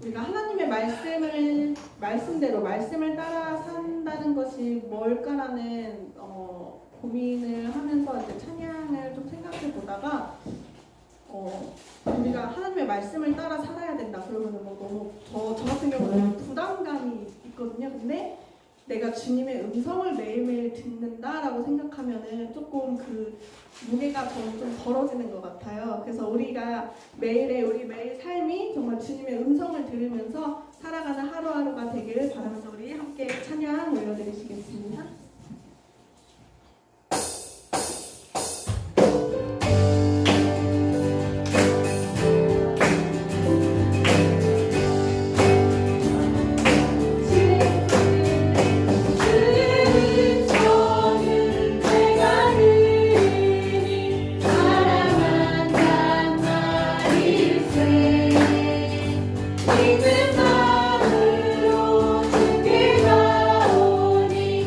우리가 하나님의 말씀대로 말씀을 따라 산다는 것이 뭘까라는 고민을 하면서 이제 찬양을 좀 생각해 보다가 우리가 하나님의 말씀을 따라 살아야 된다 그러면 뭐 너무 저 같은 경우는 부담감이 있거든요. 근데 내가 주님의 음성을 매일매일 듣는다라고 생각하면은 조금 그 무게가 저는 좀 덜어지는 것 같아요. 그래서 우리가 우리 매일 삶이 정말 주님의 음성을 들으면서 살아가는 하루하루가 되기를 바라면서 우리 함께 찬양 올려드리시겠습니다. 믿음 마음으로 주께 나오니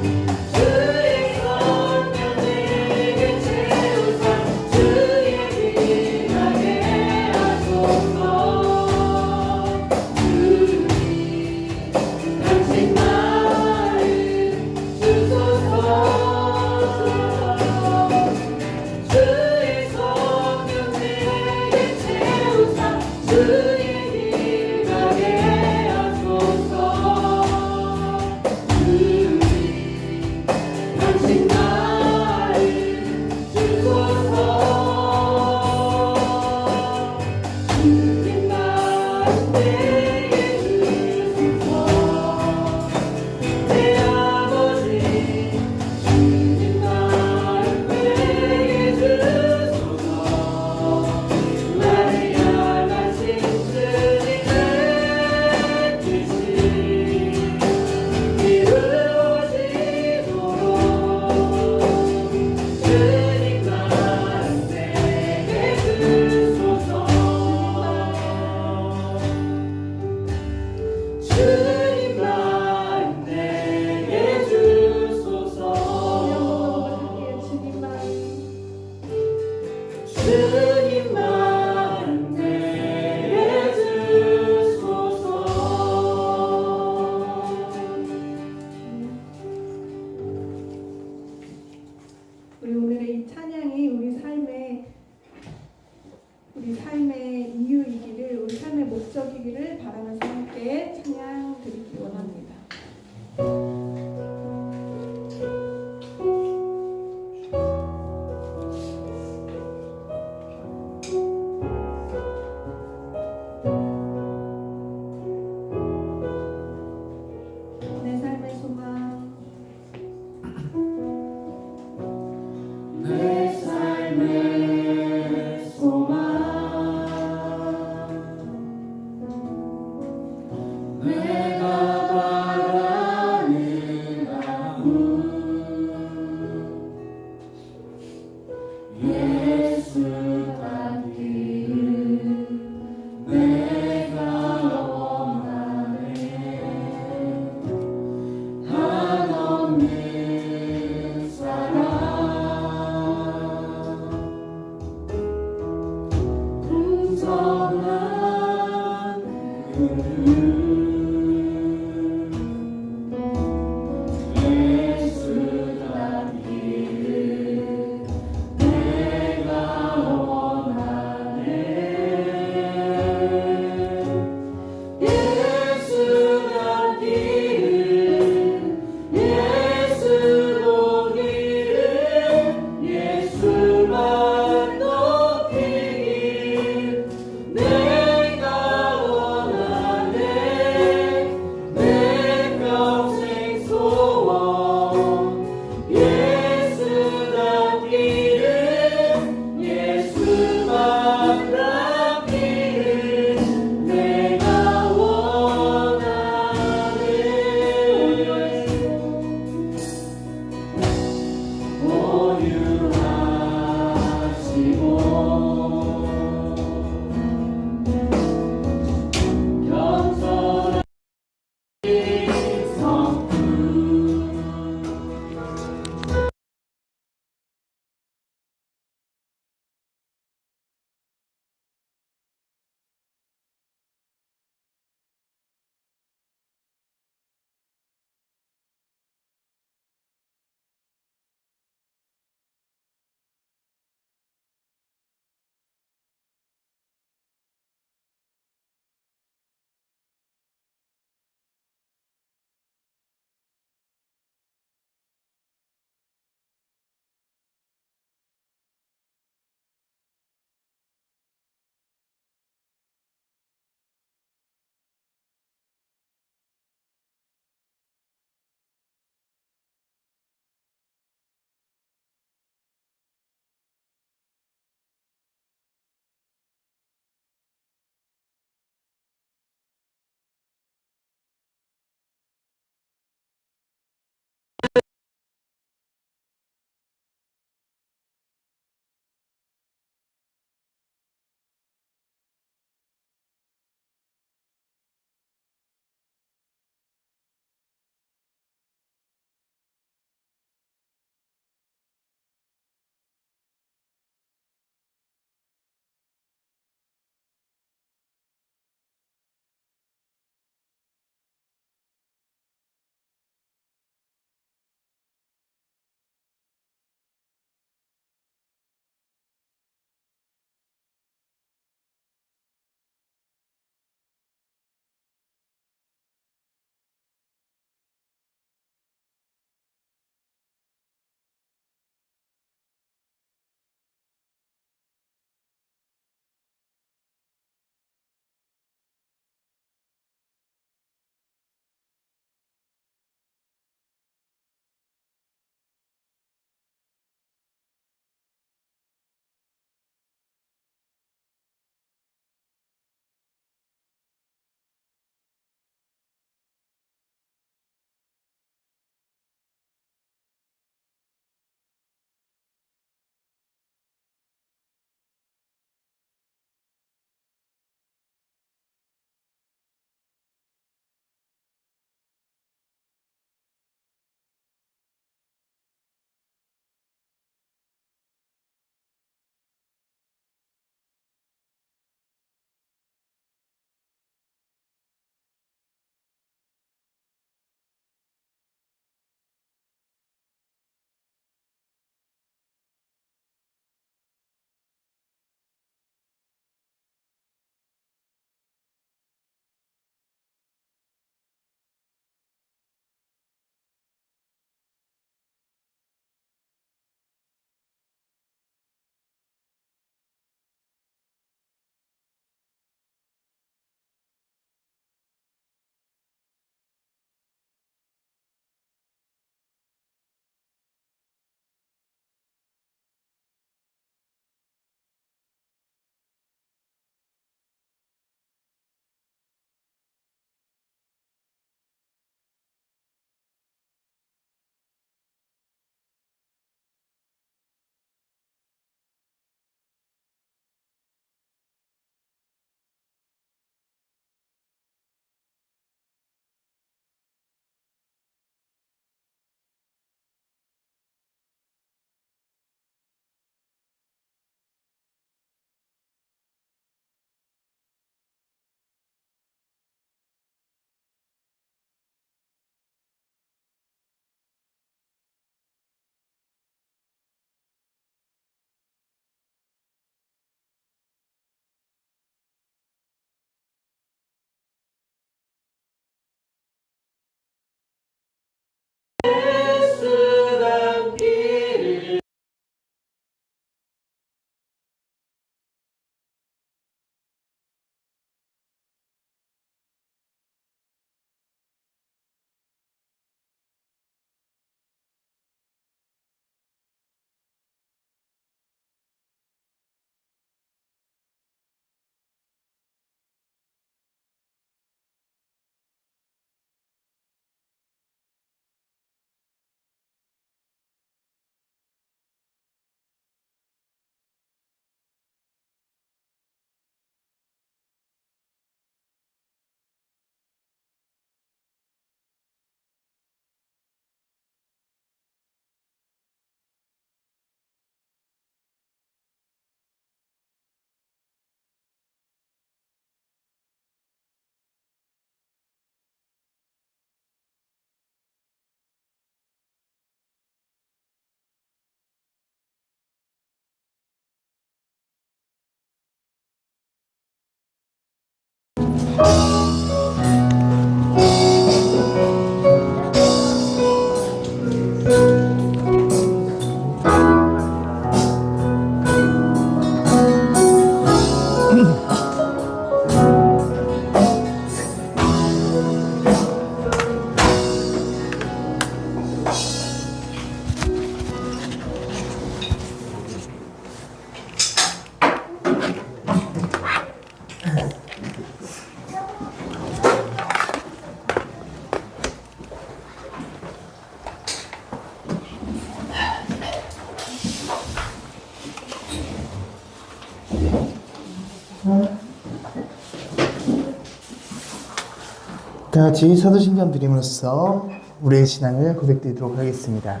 다 같이 사도신경 드림으로써 우리의 신앙을 고백드리도록 하겠습니다.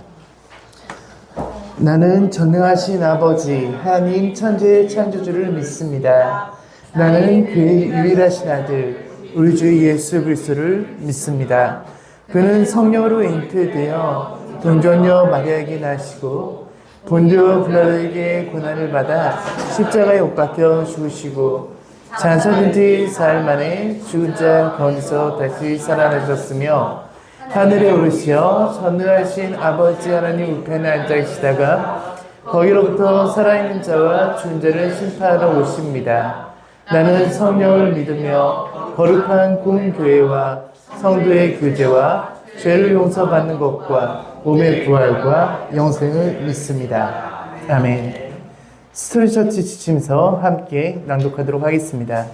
나는 전능하신 아버지 하나님 천지의 창조주를 믿습니다. 나는 그의 유일하신 아들 우리 주 예수 그리스도를 믿습니다. 그는 성령으로 잉태되어 동정녀 마리아에게 나시고 본디오 빌라도에게 고난을 받아 십자가에 못 박혀 죽으시고 장사된 뒤 사흘 만에 죽은 자 가운데서 다시 살아나셨으며 하늘에 오르시어 전능하신 아버지 하나님 우편에 앉아 계시다가 거기로부터 살아있는 자와 죽은 자를 심판하러 오십니다. 나는 성령을 믿으며 거룩한 공교회와 성도의 교제와 죄를 용서받는 것과 몸의 부활과 영생을 믿습니다. 아멘. 스토리처치 지침서 함께 낭독하도록 하겠습니다.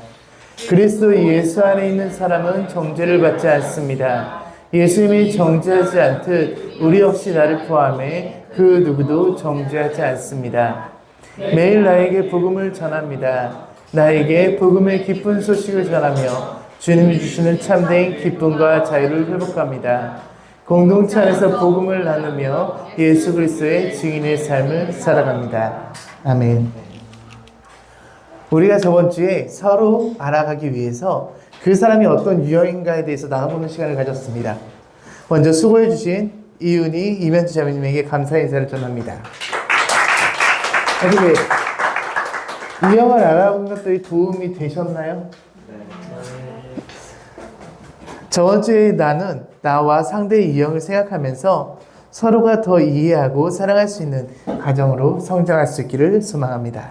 그리스도 예수 안에 있는 사람은 정죄를 받지 않습니다. 예수님이 정죄하지 않듯 우리 역시 나를 포함해 그 누구도 정죄하지 않습니다. 매일 나에게 복음을 전합니다. 나에게 복음의 기쁜 소식을 전하며 주님이 주시는 참된 기쁨과 자유를 회복합니다. 공동체 안에서 복음을 나누며 예수 그리스도의 증인의 삶을 살아갑니다. 아멘. 우리가 저번 주에 서로 알아가기 위해서 그 사람이 어떤 유형인가에 대해서 나눠보는 시간을 가졌습니다. 먼저 수고해 주신 이윤희, 이면주 자매님에게 감사 인사를 전합니다. 어떻게 유형을 알아보는 것들이 도움이 되셨나요? 저번 주에 나는 나와 상대의 유형을 생각하면서 서로가 더 이해하고 사랑할 수 있는 가정으로 성장할 수 있기를 소망합니다.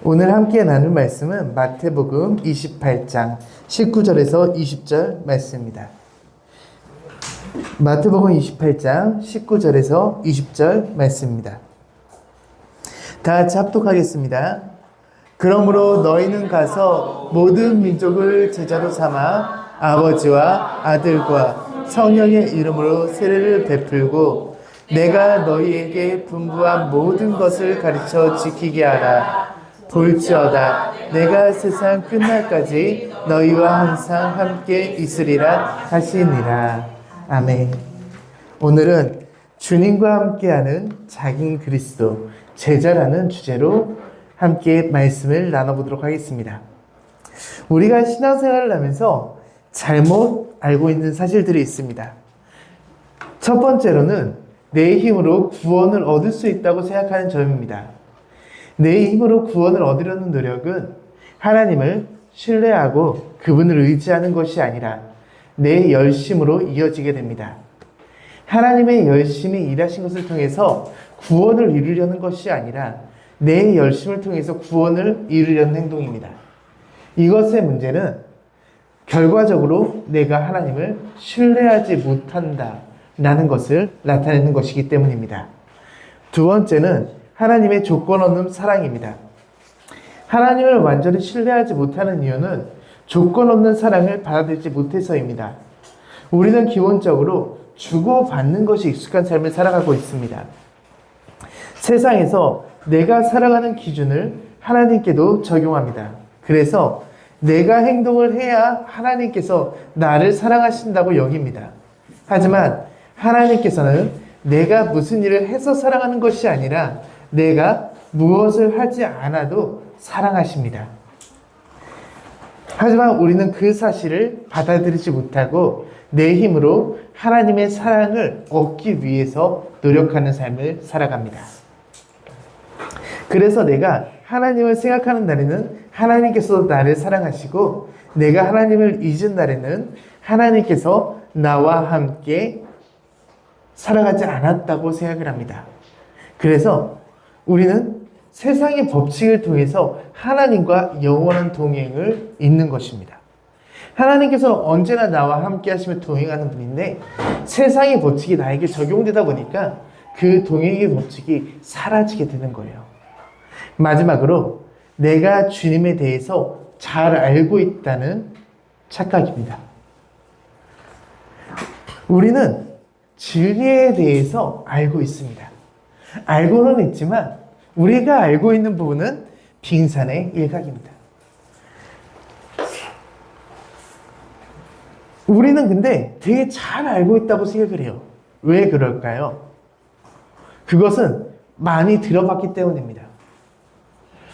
오늘 함께 나눌 말씀은 마태복음 28장 19절에서 20절 말씀입니다. 마태복음 28장 19절에서 20절 말씀입니다. 다 같이 합독하겠습니다. 그러므로 너희는 가서 모든 민족을 제자로 삼아 아버지와 아들과 성령의 이름으로 세례를 베풀고 내가 너희에게 분부한 모든 것을 가르쳐 지키게 하라. 볼지어다 내가 세상 끝날까지 너희와 항상 함께 있으리라 하시니라. 아멘. 오늘은 주님과 함께하는 자긴 그리스도 제자라는 주제로 함께 말씀을 나눠보도록 하겠습니다. 우리가 신앙생활을 하면서 잘못 알고 있는 사실들이 있습니다. 첫 번째로는 내 힘으로 구원을 얻을 수 있다고 생각하는 점입니다. 내 힘으로 구원을 얻으려는 노력은 하나님을 신뢰하고 그분을 의지하는 것이 아니라 내 열심으로 이어지게 됩니다. 하나님의 열심히 일하신 것을 통해서 구원을 이루려는 것이 아니라 내 열심을 통해서 구원을 이루려는 행동입니다. 이것의 문제는 결과적으로 내가 하나님을 신뢰하지 못한다라는 것을 나타내는 것이기 때문입니다. 두 번째는 하나님의 조건 없는 사랑입니다. 하나님을 완전히 신뢰하지 못하는 이유는 조건 없는 사랑을 받아들이지 못해서입니다. 우리는 기본적으로 주고받는 것이 익숙한 삶을 살아가고 있습니다. 세상에서 내가 살아가는 기준을 하나님께도 적용합니다. 그래서 내가 행동을 해야 하나님께서 나를 사랑하신다고 여깁니다. 하지만 하나님께서는 내가 무슨 일을 해서 사랑하는 것이 아니라 내가 무엇을 하지 않아도 사랑하십니다. 하지만 우리는 그 사실을 받아들이지 못하고 내 힘으로 하나님의 사랑을 얻기 위해서 노력하는 삶을 살아갑니다. 그래서 내가 하나님을 생각하는 날에는 하나님께서 나를 사랑하시고 내가 하나님을 잊은 날에는 하나님께서 나와 함께 살아가지 않았다고 생각을 합니다. 그래서 우리는 세상의 법칙을 통해서 하나님과 영원한 동행을 잇는 것입니다. 하나님께서는 언제나 나와 함께 하시며 동행하는 분인데 세상의 법칙이 나에게 적용되다 보니까 그 동행의 법칙이 사라지게 되는 거예요. 마지막으로 내가 주님에 대해서 잘 알고 있다는 착각입니다. 우리는 진리에 대해서 알고 있습니다. 알고는 있지만 우리가 알고 있는 부분은 빙산의 일각입니다. 우리는 근데 되게 잘 알고 있다고 생각을 해요. 왜 그럴까요? 그것은 많이 들어봤기 때문입니다.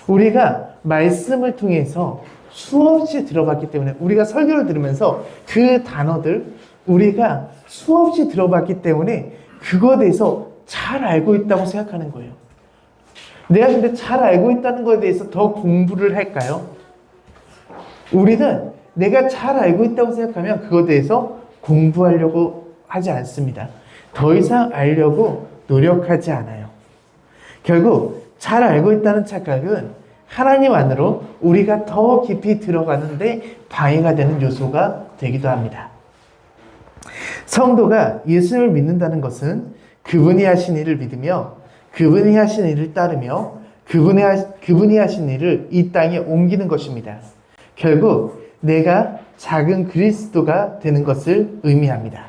우리가 말씀을 통해서 수없이 들어봤기 때문에 우리가 설교를 들으면서 그 단어들 우리가 수없이 들어봤기 때문에 그거에 대해서 잘 알고 있다고 생각하는 거예요. 내가 근데 잘 알고 있다는 것에 대해서 더 공부를 할까요? 우리는 내가 잘 알고 있다고 생각하면 그거에 대해서 공부하려고 하지 않습니다. 더 이상 알려고 노력하지 않아요. 결국 잘 알고 있다는 착각은 하나님 안으로 우리가 더 깊이 들어가는데 방해가 되는 요소가 되기도 합니다. 성도가 예수를 믿는다는 것은 그분이 하신 일을 믿으며 그분이 하신 일을 따르며 그분이 하신 일을 이 땅에 옮기는 것입니다. 결국 내가 작은 그리스도가 되는 것을 의미합니다.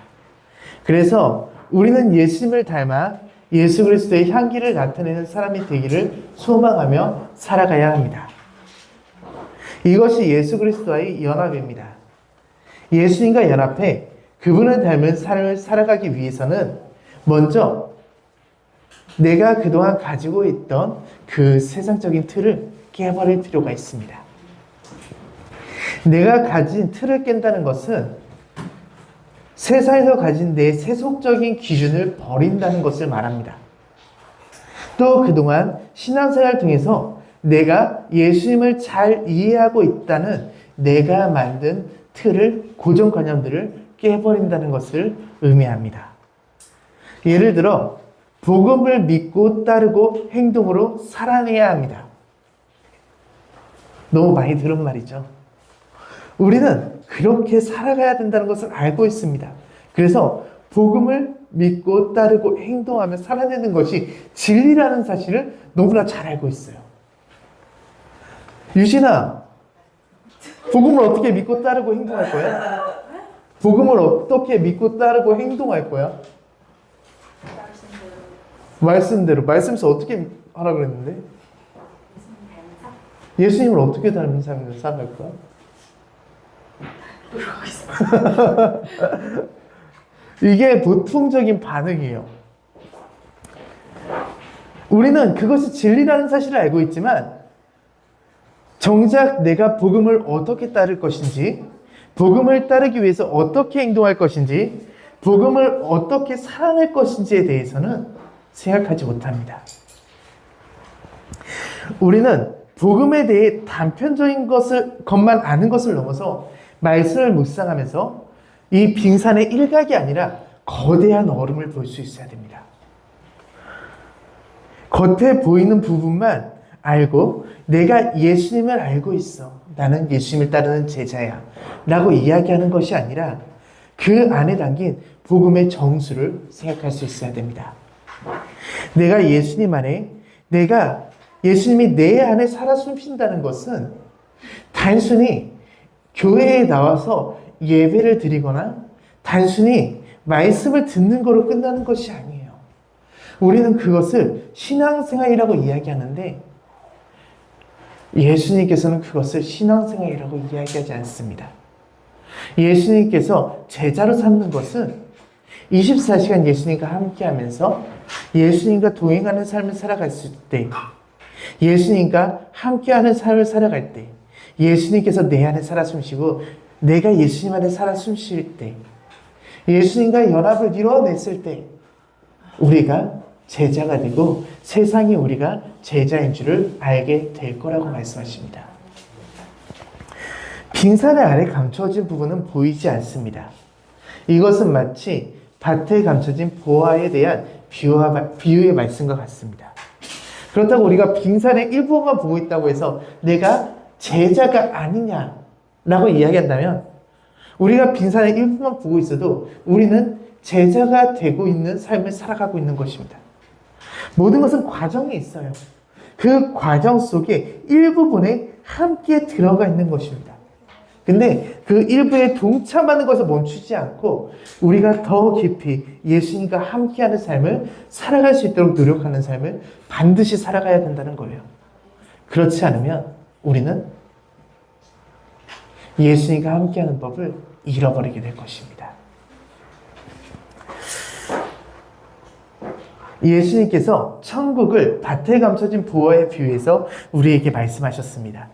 그래서 우리는 예수님을 닮아 예수 그리스도의 향기를 나타내는 사람이 되기를 소망하며 살아가야 합니다. 이것이 예수 그리스도와의 연합입니다. 예수님과 연합해 그분을 닮은 삶을 살아가기 위해서는 먼저 내가 그동안 가지고 있던 그 세상적인 틀을 깨버릴 필요가 있습니다. 내가 가진 틀을 깬다는 것은 세상에서 가진 내 세속적인 기준을 버린다는 것을 말합니다. 또 그동안 신앙생활을 통해서 내가 예수님을 잘 이해하고 있다는 내가 만든 틀을, 고정관념들을 깨버린다는 것을 의미합니다. 예를 들어 복음을 믿고 따르고 행동으로 살아내야 합니다. 너무 많이 들은 말이죠. 우리는 그렇게 살아가야 된다는 것을 알고 있습니다. 그래서 복음을 믿고 따르고 행동하며 살아내는 것이 진리라는 사실을 너무나 잘 알고 있어요. 유진아, 복음을 어떻게 믿고 따르고 행동할 거야? 복음을 어떻게 믿고 따르고 행동할 거야? 말씀대로. 말씀에서 어떻게 하라 그랬는데? 예수님을 어떻게 닮은 삶을 살아갈 거야? 이게 보통적인 반응이에요. 우리는 그것이 진리라는 사실을 알고 있지만 정작 내가 복음을 어떻게 따를 것인지, 복음을 따르기 위해서 어떻게 행동할 것인지, 복음을 어떻게 살아낼 것인지에 대해서는 생각하지 못합니다. 우리는 복음에 대해 단편적인 것만 아는 것을 넘어서 말씀을 묵상하면서 이 빙산의 일각이 아니라 거대한 얼음을 볼 수 있어야 됩니다. 겉에 보이는 부분만 알고 내가 예수님을 알고 있어. 나는 예수님을 따르는 제자야. 라고 이야기하는 것이 아니라 그 안에 담긴 복음의 정수를 생각할 수 있어야 됩니다. 내가 예수님 안에, 예수님이 내 안에 살아 숨쉰다는 것은 단순히 교회에 나와서 예배를 드리거나 단순히 말씀을 듣는 거로 끝나는 것이 아니에요. 우리는 그것을 신앙생활이라고 이야기하는데 예수님께서는 그것을 신앙생활이라고 이야기하지 않습니다. 예수님께서 제자로 삼는 것은 24시간 예수님과 함께하면서 예수님과 동행하는 삶을 살아갔을 때, 예수님과 함께하는 삶을 살아갈 때, 예수님께서 내 안에 살아 숨쉬고 내가 예수님 안에 살아 숨쉴 때, 예수님과 연합을 이루어냈을 때 우리가 제자가 되고 세상이 우리가 제자인 줄을 알게 될 거라고 말씀하십니다. 빙산의 아래 감춰진 부분은 보이지 않습니다. 이것은 마치 밭에 감춰진 보화에 대한 비유의 말씀과 같습니다. 그렇다고 우리가 빙산의 일부분만 보고 있다고 해서 내가 제자가 아니냐라고 이야기한다면, 우리가 빙산의 일부분만 보고 있어도 우리는 제자가 되고 있는 삶을 살아가고 있는 것입니다. 모든 것은 과정이 있어요. 그 과정 속에 일부분에 함께 들어가 있는 것입니다. 근데 그 일부에 동참하는 것을 멈추지 않고 우리가 더 깊이 예수님과 함께하는 삶을 살아갈 수 있도록 노력하는 삶을 반드시 살아가야 된다는 거예요. 그렇지 않으면 우리는 예수님과 함께하는 법을 잃어버리게 될 것입니다. 예수님께서 천국을 밭에 감춰진 보화에 비유해서 우리에게 말씀하셨습니다.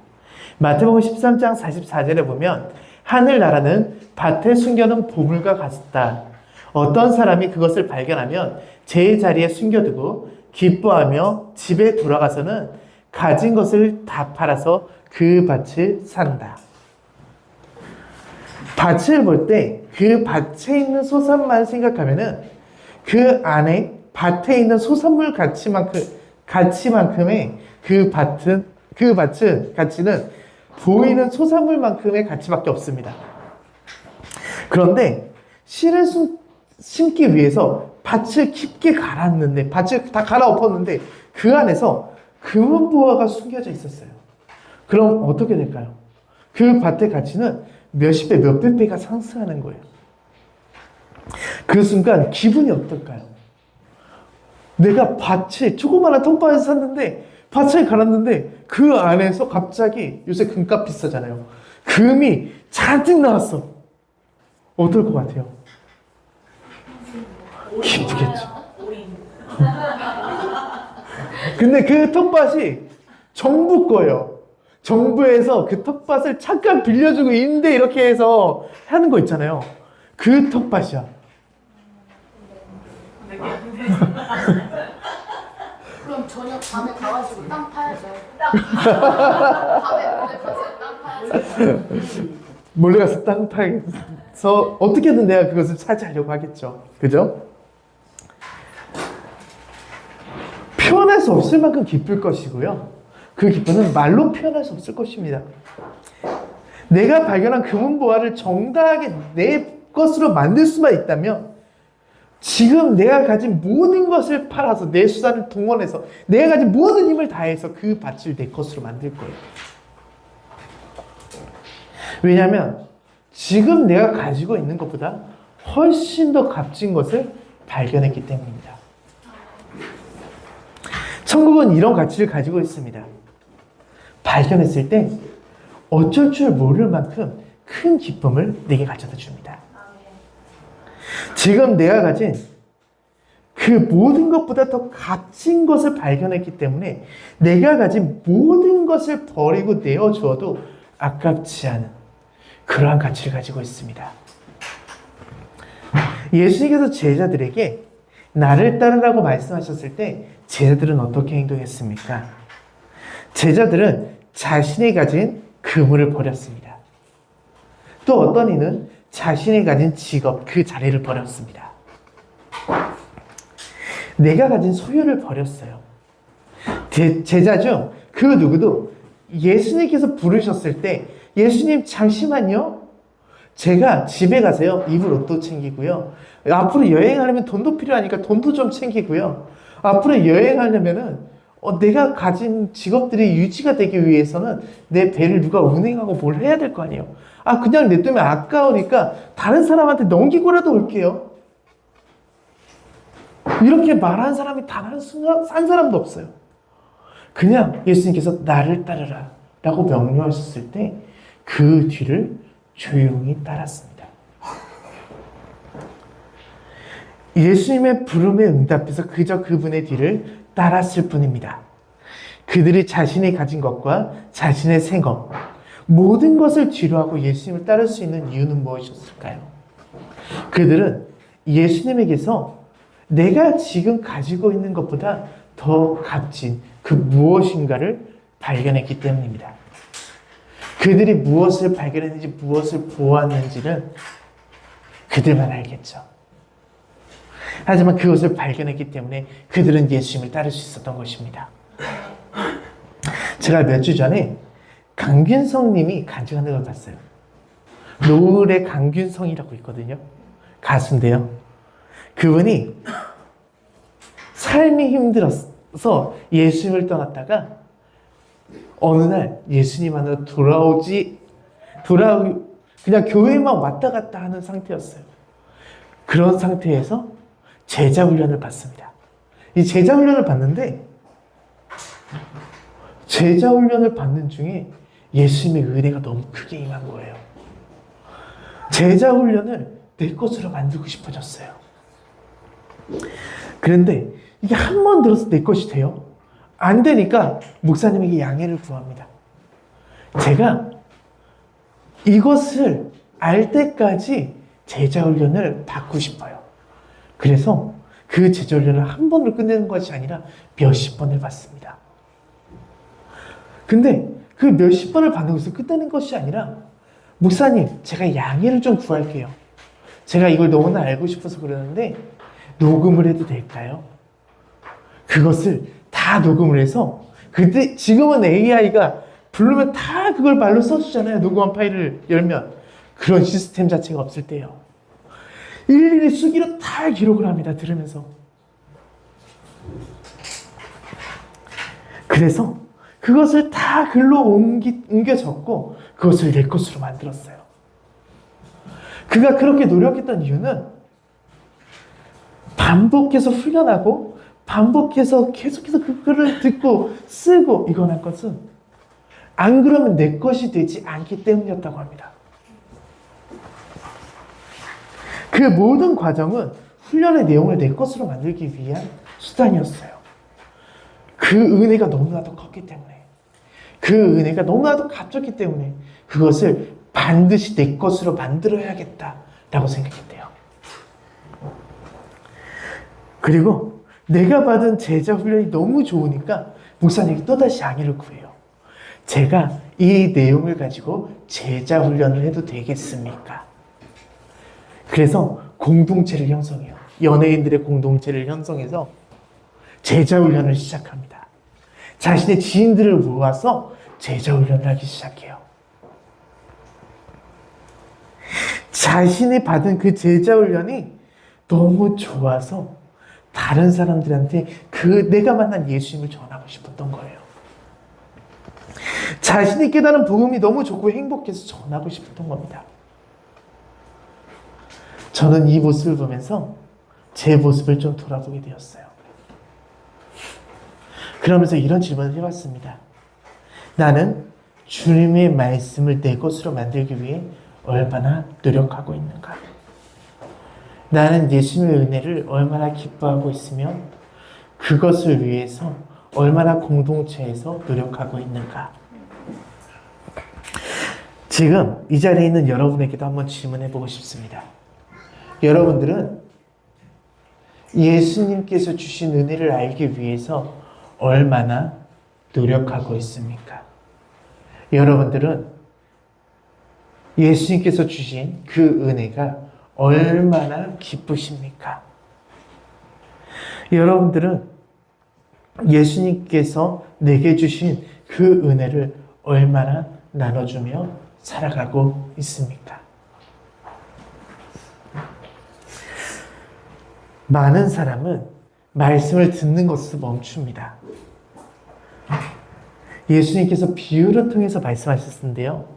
마태복음 13장 44절에 보면 하늘나라는 밭에 숨겨놓은 보물과 같다. 어떤 사람이 그것을 발견하면 제 자리에 숨겨두고 기뻐하며 집에 돌아가서는 가진 것을 다 팔아서 그 밭을 산다. 밭을 볼 때 그 밭에 있는 소산만 생각하면은 그 안에 밭에 있는 소산물 가치만큼의 그 밭은 가치는 보이는 소산물만큼의 가치밖에 없습니다. 그런데 씨를 심기 위해서 밭을 깊게 갈았는데, 밭을 다 갈아엎었는데 그 안에서 금은보화가 숨겨져 있었어요. 그럼 어떻게 될까요? 그 밭의 가치는 몇십 배, 몇백 배가 상승하는 거예요. 그 순간 기분이 어떨까요? 내가 조그마한 텃밭에서 샀는데, 밭을 갈았는데 그 안에서 갑자기, 요새 금값 비싸잖아요. 금이 잔뜩 나왔어. 어떨 것 같아요? 기쁘겠죠. 근데 그 텃밭이 정부 거예요. 정부에서 그 텃밭을 잠깐 빌려주고 임대 이렇게 해서 하는 거 있잖아요. 그 텃밭이야. 그럼 저녁 밤에 가가지고 땅 파야죠. 밤에 몰래 가서 땅 파야죠. 몰래 가서 땅 파서 어떻게든 내가 그것을 차지하려고 하겠죠. 그죠? 표현할 수 없을 만큼 기쁠 것이고요. 그 기쁨은 말로 표현할 수 없을 것입니다. 내가 발견한 금은보화를 정당하게 내 것으로 만들 수만 있다면, 지금 내가 가진 모든 것을 팔아서, 내 수단을 동원해서, 내가 가진 모든 힘을 다해서 그 밭을 내 것으로 만들 거예요. 왜냐하면 지금 내가 가지고 있는 것보다 훨씬 더 값진 것을 발견했기 때문입니다. 천국은 이런 가치를 가지고 있습니다. 발견했을 때 어쩔 줄 모를 만큼 큰 기쁨을 내게 가져다 줍니다. 지금 내가 가진 그 모든 것보다 더 값진 것을 발견했기 때문에 내가 가진 모든 것을 버리고 내어주어도 아깝지 않은 그러한 가치를 가지고 있습니다. 예수님께서 제자들에게 나를 따르라고 말씀하셨을 때 제자들은 어떻게 행동했습니까? 제자들은 자신이 가진 그물을 버렸습니다. 또 어떤 이는 자신이 가진 직업, 그 자리를 버렸습니다. 내가 가진 소유를 버렸어요. 제자 중 그 누구도 예수님께서 부르셨을 때 예수님 잠시만요. 제가 집에 가세요. 입을 옷도 챙기고요. 앞으로 여행하려면 돈도 필요하니까 돈도 좀 챙기고요. 앞으로 여행하려면은 내가 가진 직업들이 유지가 되기 위해서는 내 배를 누가 운행하고 뭘 해야 될 거 아니에요. 그냥 냅두면 아까우니까 다른 사람한테 넘기고라도 올게요. 이렇게 말한 사람이 단 한 사람도 없어요. 그냥 예수님께서 나를 따르라 라고 명령하셨을 때 그 뒤를 조용히 따랐습니다. 예수님의 부름에 응답해서 그저 그분의 뒤를 따랐을 뿐입니다. 그들이 자신이 가진 것과 자신의 생업, 모든 것을 뒤로하고 예수님을 따를 수 있는 이유는 무엇이었을까요? 그들은 예수님에게서 내가 지금 가지고 있는 것보다 더 값진 그 무엇인가를 발견했기 때문입니다. 그들이 무엇을 발견했는지 무엇을 보았는지는 그들만 알겠죠. 하지만 그것을 발견했기 때문에 그들은 예수님을 따를 수 있었던 것입니다. 제가 몇 주 전에 강균성 님이 간증하는 걸 봤어요. 노을의 강균성이라고 있거든요. 가수인데요. 그분이 삶이 힘들어서 예수님을 떠났다가 어느 날 예수님 안으로 그냥 교회만 왔다 갔다 하는 상태였어요. 그런 상태에서 제자 훈련을 받습니다. 이 제자 훈련을 받는데 제자 훈련을 받는 중에 예수님의 은혜가 너무 크게 임한 거예요. 제자 훈련을 내 것으로 만들고 싶어졌어요. 그런데 이게 한 번 들어서 내 것이 돼요? 안 되니까 목사님에게 양해를 구합니다. 제가 이것을 알 때까지 제자 훈련을 받고 싶어요. 그래서 그 제자 훈련을 한 번으로 끝내는 것이 아니라 몇십 번을 받습니다. 근데 그 몇십 번을 받는 것을 끝내는 것이 아니라 목사님, 제가 양해를 좀 구할게요. 제가 이걸 너무나 알고 싶어서 그러는데 녹음을 해도 될까요? 그것을 다 녹음을 해서 그때 지금은 AI가 부르면 다 그걸 말로 써주잖아요. 녹음한 파일을 열면. 그런 시스템 자체가 없을 때요. 일일이 수기로 다 기록을 합니다. 들으면서. 그래서 그것을 다 글로 옮겨 적고 그것을 내 것으로 만들었어요. 그가 그렇게 노력했던 이유는 반복해서 훈련하고 반복해서 계속해서 그 글을 듣고 쓰고 이걸 한 것은 안 그러면 내 것이 되지 않기 때문이었다고 합니다. 그 모든 과정은 훈련의 내용을 내 것으로 만들기 위한 수단이었어요. 그 은혜가 너무나도 컸기 때문에, 그 은혜가 너무나도 값졌기 때문에 그것을 반드시 내 것으로 만들어야겠다라고 생각했대요. 그리고 내가 받은 제자 훈련이 너무 좋으니까 목사님께 또다시 양해를 구해요. 제가 이 내용을 가지고 제자 훈련을 해도 되겠습니까? 그래서 공동체를 형성해요. 연예인들의 공동체를 형성해서 제자 훈련을 시작합니다. 자신의 지인들을 모아서 제자 훈련을 하기 시작해요. 자신이 받은 그 제자 훈련이 너무 좋아서 다른 사람들한테 내가 만난 예수님을 전하고 싶었던 거예요. 자신이 깨달은 복음이 너무 좋고 행복해서 전하고 싶었던 겁니다. 저는 이 모습을 보면서 제 모습을 좀 돌아보게 되었어요. 그러면서 이런 질문을 해봤습니다. 나는 주님의 말씀을 내 것으로 만들기 위해 얼마나 노력하고 있는가? 나는 예수님의 은혜를 얼마나 기뻐하고 있으며 그것을 위해서 얼마나 공동체에서 노력하고 있는가? 지금 이 자리에 있는 여러분에게도 한번 질문해 보고 싶습니다. 여러분들은 예수님께서 주신 은혜를 알기 위해서 얼마나 노력하고 있습니까? 여러분들은 예수님께서 주신 그 은혜가 얼마나 기쁘십니까? 여러분들은 예수님께서 내게 주신 그 은혜를 얼마나 나눠주며 살아가고 있습니까? 많은 사람은 말씀을 듣는 것을 멈춥니다. 예수님께서 비유를 통해서 말씀하셨는데요.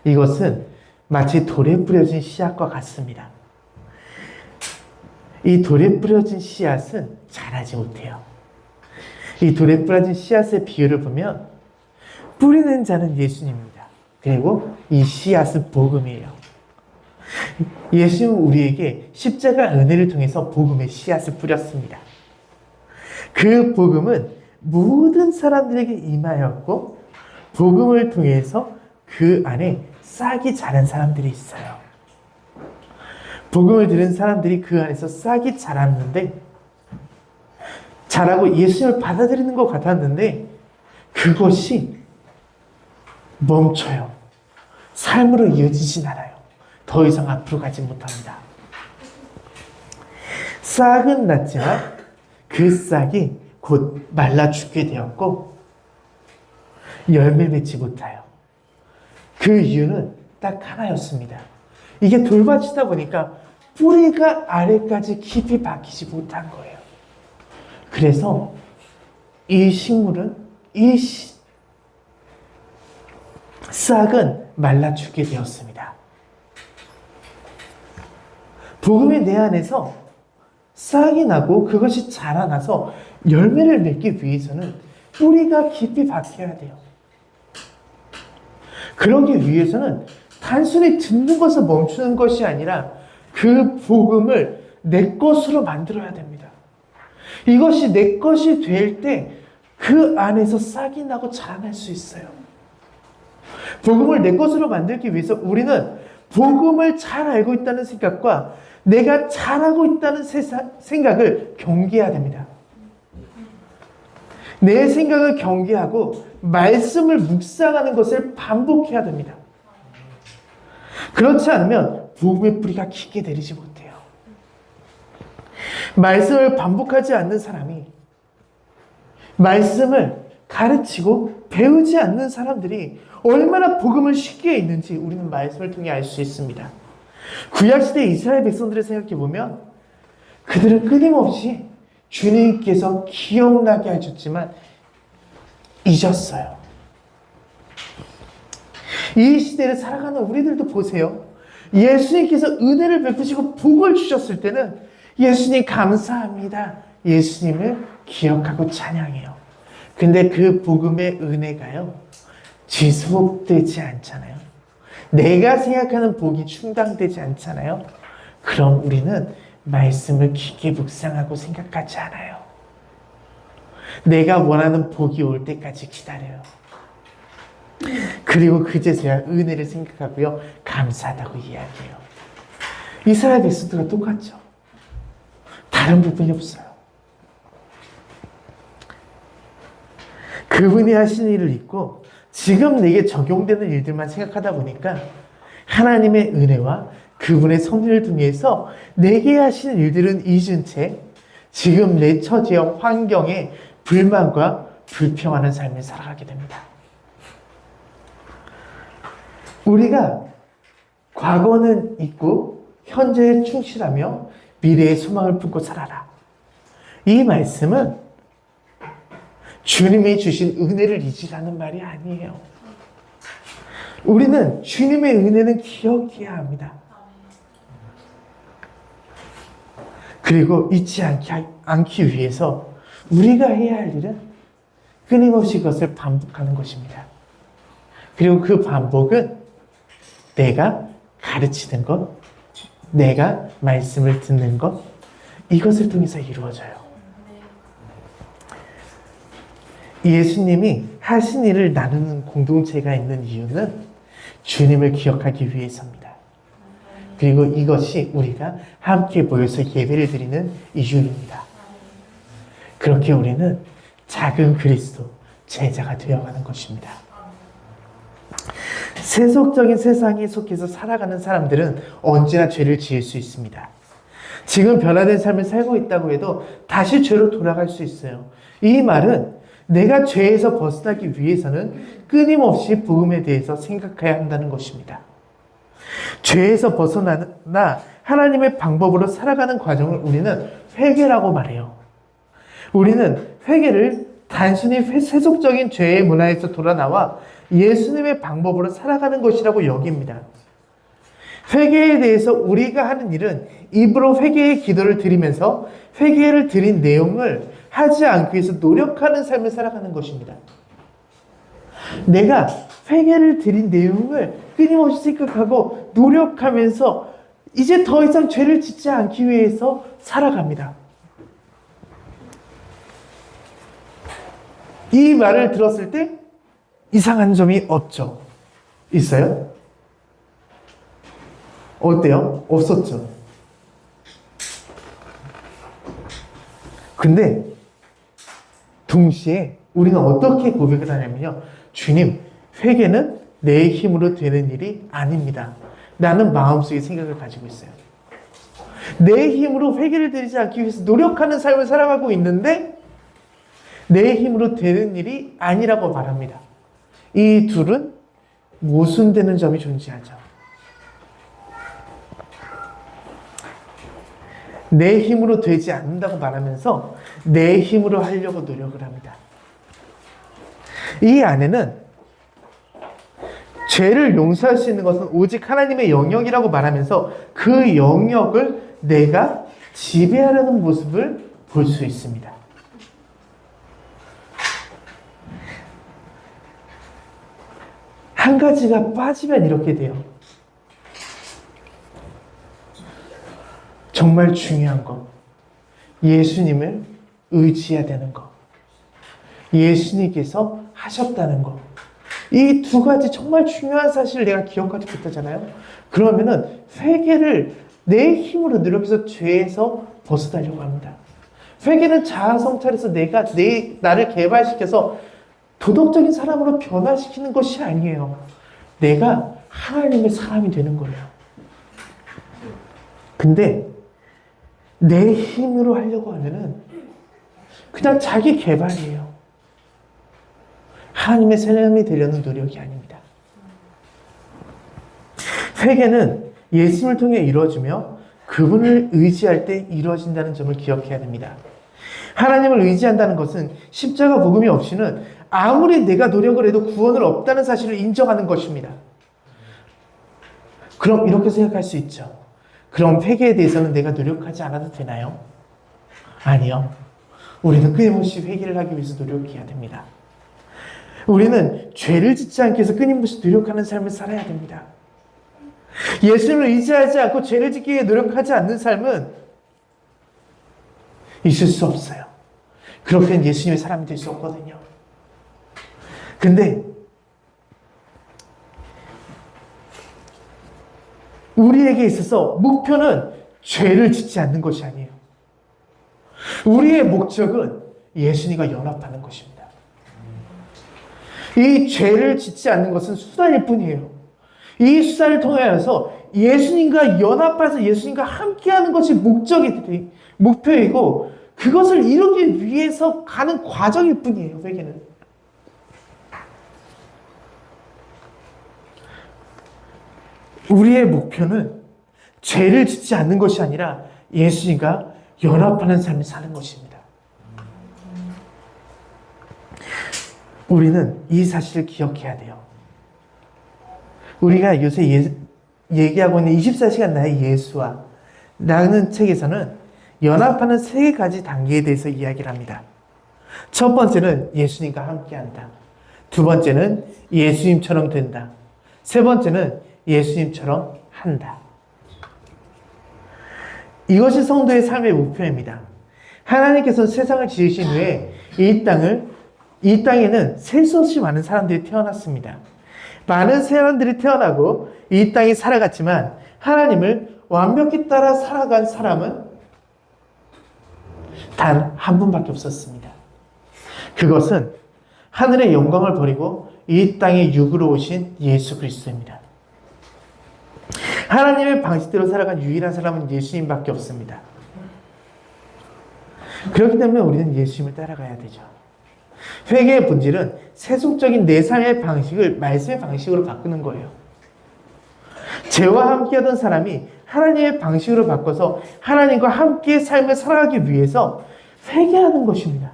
이것은 마치 돌에 뿌려진 씨앗과 같습니다. 이 돌에 뿌려진 씨앗은 자라지 못해요. 이 돌에 뿌려진 씨앗의 비유를 보면 뿌리는 자는 예수님입니다. 그리고 이 씨앗은 복음이에요. 예수님은 우리에게 십자가 은혜를 통해서 복음의 씨앗을 뿌렸습니다. 그 복음은 모든 사람들에게 임하였고 복음을 통해서 그 안에 싹이 자란 사람들이 있어요. 복음을 들은 사람들이 그 안에서 싹이 자랐는데 자라고 예수님을 받아들이는 것 같았는데 그것이 멈춰요. 삶으로 이어지진 않아요. 더 이상 앞으로 가지 못합니다. 싹은 났지만 그 싹이 곧 말라 죽게 되었고 열매 맺지 못해요. 그 이유는 딱 하나였습니다. 이게 돌밭이다 보니까 뿌리가 아래까지 깊이 박히지 못한 거예요. 그래서 이 식물은, 이 싹은 말라 죽게 되었습니다. 복음이 내 안에서 싹이 나고 그것이 자라나서 열매를 맺기 위해서는 뿌리가 깊이 박혀야 돼요. 그러기 위해서는 단순히 듣는 것을 멈추는 것이 아니라 그 복음을 내 것으로 만들어야 됩니다. 이것이 내 것이 될 때 그 안에서 싹이 나고 자라날 수 있어요. 복음을 내 것으로 만들기 위해서 우리는 복음을 잘 알고 있다는 생각과 내가 잘하고 있다는 생각을 경계해야 됩니다. 내 생각을 경계하고 말씀을 묵상하는 것을 반복해야 됩니다. 그렇지 않으면 복음의 뿌리가 깊게 내리지 못해요. 말씀을 반복하지 않는 사람이, 말씀을 가르치고 배우지 않는 사람들이 얼마나 복음을 쉽게 읽는지 우리는 말씀을 통해 알 수 있습니다. 구약시대 이스라엘 백성들을 생각해보면 그들은 끊임없이 주님께서 기억나게 해줬지만 잊었어요. 이 시대를 살아가는 우리들도 보세요. 예수님께서 은혜를 베푸시고 복을 주셨을 때는 예수님 감사합니다. 예수님을 기억하고 찬양해요. 근데 그 복음의 은혜가요, 지속되지 않잖아요. 내가 생각하는 복이 충당되지 않잖아요. 그럼 우리는 말씀을 깊게 묵상하고 생각하지 않아요. 내가 원하는 복이 올 때까지 기다려요. 그리고 그제서야 은혜를 생각하고요, 감사하다고 이야기해요. 이스라엘 백성들과 똑같죠. 다른 부분이 없어요. 그분이 하신 일을 잊고 지금 내게 적용되는 일들만 생각하다 보니까 하나님의 은혜와 그분의 섭리를 통해서 내게 하신 일들은 잊은 채 지금 내 처지와 환경에 불만과 불평하는 삶을 살아가게 됩니다. 우리가 과거는 잊고 현재에 충실하며 미래의 소망을 품고 살아라. 이 말씀은 주님이 주신 은혜를 잊으라는 말이 아니에요. 우리는 주님의 은혜는 기억해야 합니다. 그리고 잊지 않기 위해서 우리가 해야 할 일은 끊임없이 그것을 반복하는 것입니다. 그리고 그 반복은 내가 가르치는 것, 내가 말씀을 듣는 것, 이것을 통해서 이루어져요. 예수님이 하신 일을 나누는 공동체가 있는 이유는 주님을 기억하기 위해서입니다. 그리고 이것이 우리가 함께 모여서 예배를 드리는 이유입니다. 그렇게 우리는 작은 그리스도 제자가 되어가는 것입니다. 세속적인 세상에 속해서 살아가는 사람들은 언제나 죄를 지을 수 있습니다. 지금 변화된 삶을 살고 있다고 해도 다시 죄로 돌아갈 수 있어요. 이 말은 내가 죄에서 벗어나기 위해서는 끊임없이 복음에 대해서 생각해야 한다는 것입니다. 죄에서 벗어나나 하나님의 방법으로 살아가는 과정을 우리는 회개라고 말해요. 우리는 회개를 단순히 세속적인 죄의 문화에서 돌아나와 예수님의 방법으로 살아가는 것이라고 여깁니다. 회개에 대해서 우리가 하는 일은 입으로 회개의 기도를 드리면서 회개를 드린 내용을 하지 않기 위해서 노력하는 삶을 살아가는 것입니다. 내가 회개를 드린 내용을 끊임없이 생각하고 노력하면서 이제 더 이상 죄를 짓지 않기 위해서 살아갑니다. 이 말을 들었을 때 이상한 점이 없죠? 있어요? 어때요? 없었죠? 근데 동시에 우리는 어떻게 고백을 하냐면요, 주님, 회개는 내 힘으로 되는 일이 아닙니다. 라는 마음속의 생각을 가지고 있어요. 내 힘으로 회개를 드리지 않기 위해서 노력하는 삶을 살아가고 있는데 내 힘으로 되는 일이 아니라고 말합니다. 이 둘은 모순되는 점이 존재하죠. 내 힘으로 되지 않는다고 말하면서 내 힘으로 하려고 노력을 합니다. 이 안에는 죄를 용서할 수 있는 것은 오직 하나님의 영역이라고 말하면서 그 영역을 내가 지배하려는 모습을 볼 수 있습니다. 한 가지가 빠지면 이렇게 돼요. 정말 중요한 것. 예수님을 의지해야 되는 것. 예수님께서 하셨다는 것. 이 두 가지 정말 중요한 사실을 내가 기억하지 못하잖아요. 그러면은 회개를 내 힘으로 노력해서 죄에서 벗어나려고 합니다. 회개는 자아 성찰에서 나를 개발시켜서 도덕적인 사람으로 변화시키는 것이 아니에요. 내가 하나님의 사람이 되는 거예요. 근데 내 힘으로 하려고 하면은 그냥 자기 개발이에요. 하나님의 사람이 되려는 노력이 아닙니다. 회개는 예수님을 통해 이루어지며 그분을 의지할 때 이루어진다는 점을 기억해야 됩니다. 하나님을 의지한다는 것은 십자가 복음이 없이는 아무리 내가 노력을 해도 구원을 없다는 사실을 인정하는 것입니다. 그럼 이렇게 생각할 수 있죠. 그럼 회개에 대해서는 내가 노력하지 않아도 되나요? 아니요. 우리는 끊임없이 회개를 하기 위해서 노력해야 됩니다. 우리는 죄를 짓지 않기 위해서 끊임없이 노력하는 삶을 살아야 됩니다. 예수님을 의지하지 않고 죄를 짓기 위해 노력하지 않는 삶은 있을 수 없어요. 그렇게는 예수님의 사람이 될 수 없거든요. 근데 우리에게 있어서 목표는 죄를 짓지 않는 것이 아니에요. 우리의 목적은 예수님과 연합하는 것입니다. 이 죄를 짓지 않는 것은 수단일 뿐이에요. 이 수단을 통하여서 예수님과 연합해서 예수님과 함께하는 것이 목표이고 그것을 이루기 위해서 가는 과정일 뿐이에요. 회개는. 우리의 목표는 죄를 짓지 않는 것이 아니라 예수님과 연합하는 삶을 사는 것입니다. 우리는 이 사실을 기억해야 돼요. 우리가 요새 얘기하고 있는 24시간 나의 예수와 라는 책에서는 연합하는 세 가지 단계에 대해서 이야기를 합니다. 첫 번째는 예수님과 함께한다. 두 번째는 예수님처럼 된다. 세 번째는 예수님처럼 한다. 이것이 성도의 삶의 목표입니다. 하나님께서는 세상을 지으신 후에 이 땅에는 셀 수 없이 많은 사람들이 태어났습니다. 많은 사람들이 태어나고 이 땅에 살아갔지만 하나님을 완벽히 따라 살아간 사람은 단 한 분밖에 없었습니다. 그것은 하늘의 영광을 버리고 이 땅에 육으로 오신 예수 그리스도입니다. 하나님의 방식대로 살아간 유일한 사람은 예수님밖에 없습니다. 그렇기 때문에 우리는 예수님을 따라가야 되죠. 회개의 본질은 세속적인 내 삶의 방식을 말씀의 방식으로 바꾸는 거예요. 죄와 함께하던 사람이 하나님의 방식으로 바꿔서 하나님과 함께 삶을 살아가기 위해서 회개하는 것입니다.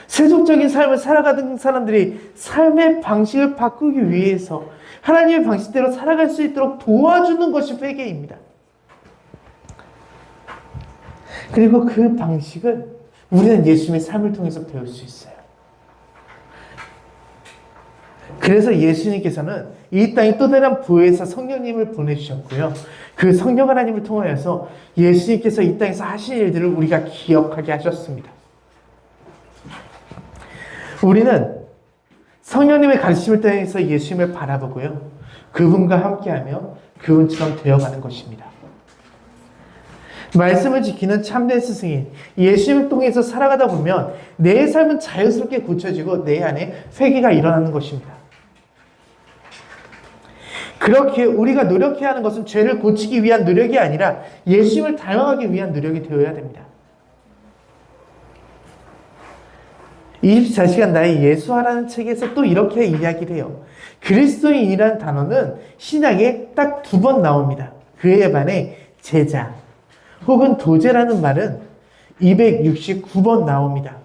세속적인 삶을 살아가던 사람들이 삶의 방식을 바꾸기 위해서 하나님의 방식대로 살아갈 수 있도록 도와주는 것이 회개입니다. 그리고 그 방식을 우리는 예수님의 삶을 통해서 배울 수 있어요. 그래서 예수님께서는 이 땅에 또 다른 보혜사 성령님을 보내주셨고요. 그 성령 하나님을 통하여서 예수님께서 이 땅에서 하신 일들을 우리가 기억하게 하셨습니다. 우리는 성령님의 가르침을 통해서 예수님을 바라보고요. 그분과 함께하며 그분처럼 되어가는 것입니다. 말씀을 지키는 참된 스승인 예수님을 통해서 살아가다 보면 내 삶은 자연스럽게 고쳐지고 내 안에 회개가 일어나는 것입니다. 그렇게 우리가 노력해야 하는 것은 죄를 고치기 위한 노력이 아니라 예수님을 닮아가기 위한 노력이 되어야 됩니다. 24시간 나의 예수하라는 책에서 또 이렇게 이야기를 해요. 그리스도인이라는 단어는 신약에 딱 2번 나옵니다. 그에 반해 제자 혹은 도제라는 말은 269번 나옵니다.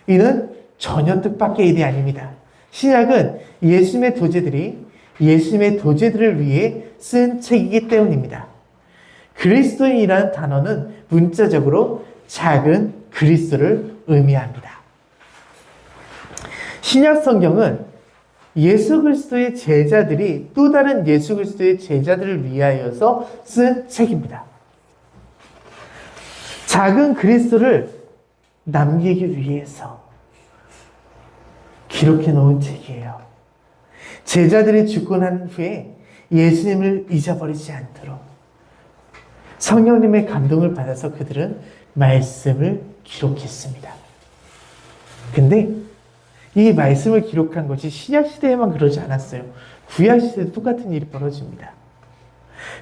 이는 전혀 뜻밖의 일이 아닙니다. 신약은 예수님의 도제들을 위해 쓴 책이기 때문입니다. 그리스도인이라는 단어는 문자적으로 작은 그리스도를 의미합니다. 신약 성경은 예수 그리스도의 제자들이 또 다른 예수 그리스도의 제자들을 위하여서 쓴 책입니다. 작은 그리스도를 남기기 위해서 기록해 놓은 책이에요. 제자들이 죽고 난 후에 예수님을 잊어버리지 않도록 성령님의 감동을 받아서 그들은 말씀을 기록했습니다. 근데 이 말씀을 기록한 것이 신약시대에만 그러지 않았어요. 구약시대도 똑같은 일이 벌어집니다.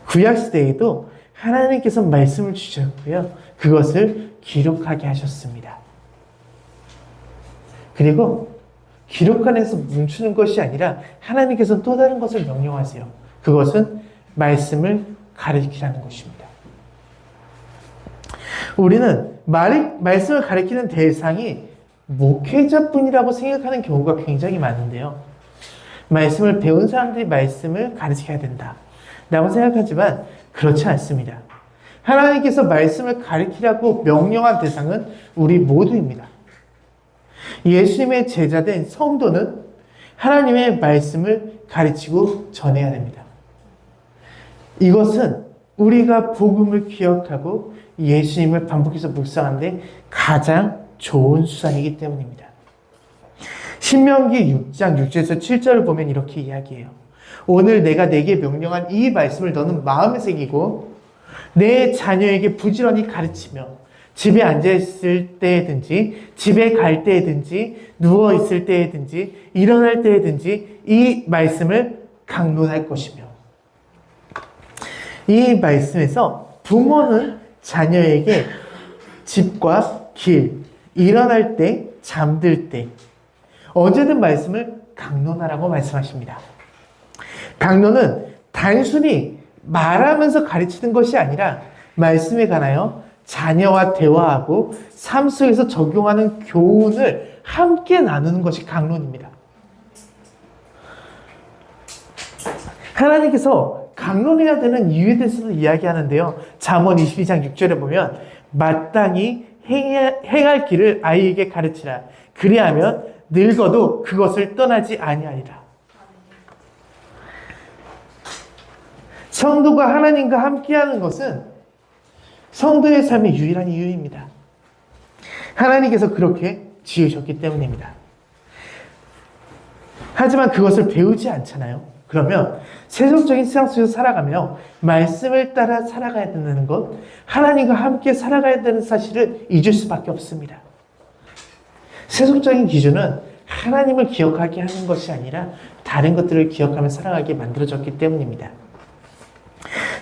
구약시대에도 하나님께서 말씀을 주셨고요. 그것을 기록하게 하셨습니다. 그리고 기록 안에서 멈추는 것이 아니라 하나님께서 또 다른 것을 명령하세요. 그것은 말씀을 가르치라는 것입니다. 우리는 말씀을 가르치는 대상이 목회자뿐이라고 생각하는 경우가 굉장히 많은데요. 말씀을 배운 사람들이 말씀을 가르쳐야 된다 라고 생각하지만 그렇지 않습니다. 하나님께서 말씀을 가르치라고 명령한 대상은 우리 모두입니다. 예수님의 제자된 성도는 하나님의 말씀을 가르치고 전해야 됩니다. 이것은 우리가 복음을 기억하고 예수님을 반복해서 묵상하는데 가장 좋은 수단이기 때문입니다. 신명기 6장 6절에서 7절을 보면 이렇게 이야기해요. 오늘 내가 내게 명령한 이 말씀을 너는 마음에 새기고 내 자녀에게 부지런히 가르치며 집에 앉아있을 때든지 집에 갈 때든지 누워있을 때든지 일어날 때든지 이 말씀을 강론할 것이며 이 말씀에서 부모는 자녀에게 집과 길, 일어날 때, 잠들 때 언제든 말씀을 강론하라고 말씀하십니다. 강론은 단순히 말하면서 가르치는 것이 아니라 말씀에 관하여 자녀와 대화하고 삶 속에서 적용하는 교훈을 함께 나누는 것이 강론입니다. 하나님께서 강론해야 되는 이유에 대해서도 이야기하는데요. 잠언 22장 6절에 보면 마땅히 행할 길을 아이에게 가르치라. 그리하면 늙어도 그것을 떠나지 아니하리라. 성도가 하나님과 함께하는 것은 성도의 삶의 유일한 이유입니다. 하나님께서 그렇게 지으셨기 때문입니다. 하지만 그것을 배우지 않잖아요. 그러면 세속적인 세상 속에서 살아가며 말씀을 따라 살아가야 된다는 것, 하나님과 함께 살아가야 되는 사실을 잊을 수밖에 없습니다. 세속적인 기준은 하나님을 기억하게 하는 것이 아니라 다른 것들을 기억하며 살아가게 만들어졌기 때문입니다.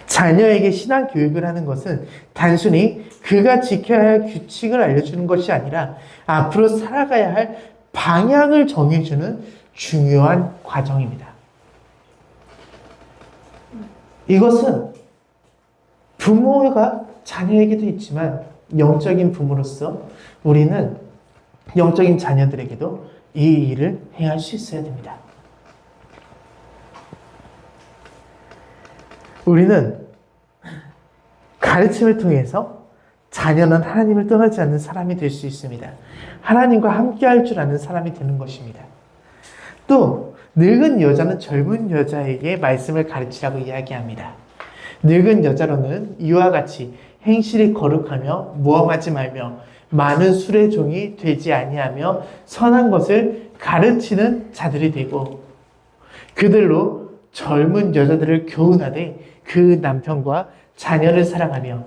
자녀에게 신앙 교육을 하는 것은 단순히 그가 지켜야 할 규칙을 알려주는 것이 아니라 앞으로 살아가야 할 방향을 정해주는 중요한 과정입니다. 이것은 부모가 자녀에게도 있지만 영적인 부모로서 우리는 영적인 자녀들에게도 이 일을 행할 수 있어야 됩니다. 우리는 가르침을 통해서 자녀는 하나님을 떠나지 않는 사람이 될 수 있습니다. 하나님과 함께 할 줄 아는 사람이 되는 것입니다. 또 늙은 여자는 젊은 여자에게 말씀을 가르치라고 이야기합니다. 늙은 여자로는 이와 같이 행실이 거룩하며 모험하지 말며 많은 술의 종이 되지 아니하며 선한 것을 가르치는 자들이 되고 그들로 젊은 여자들을 교훈하되 그 남편과 자녀를 사랑하며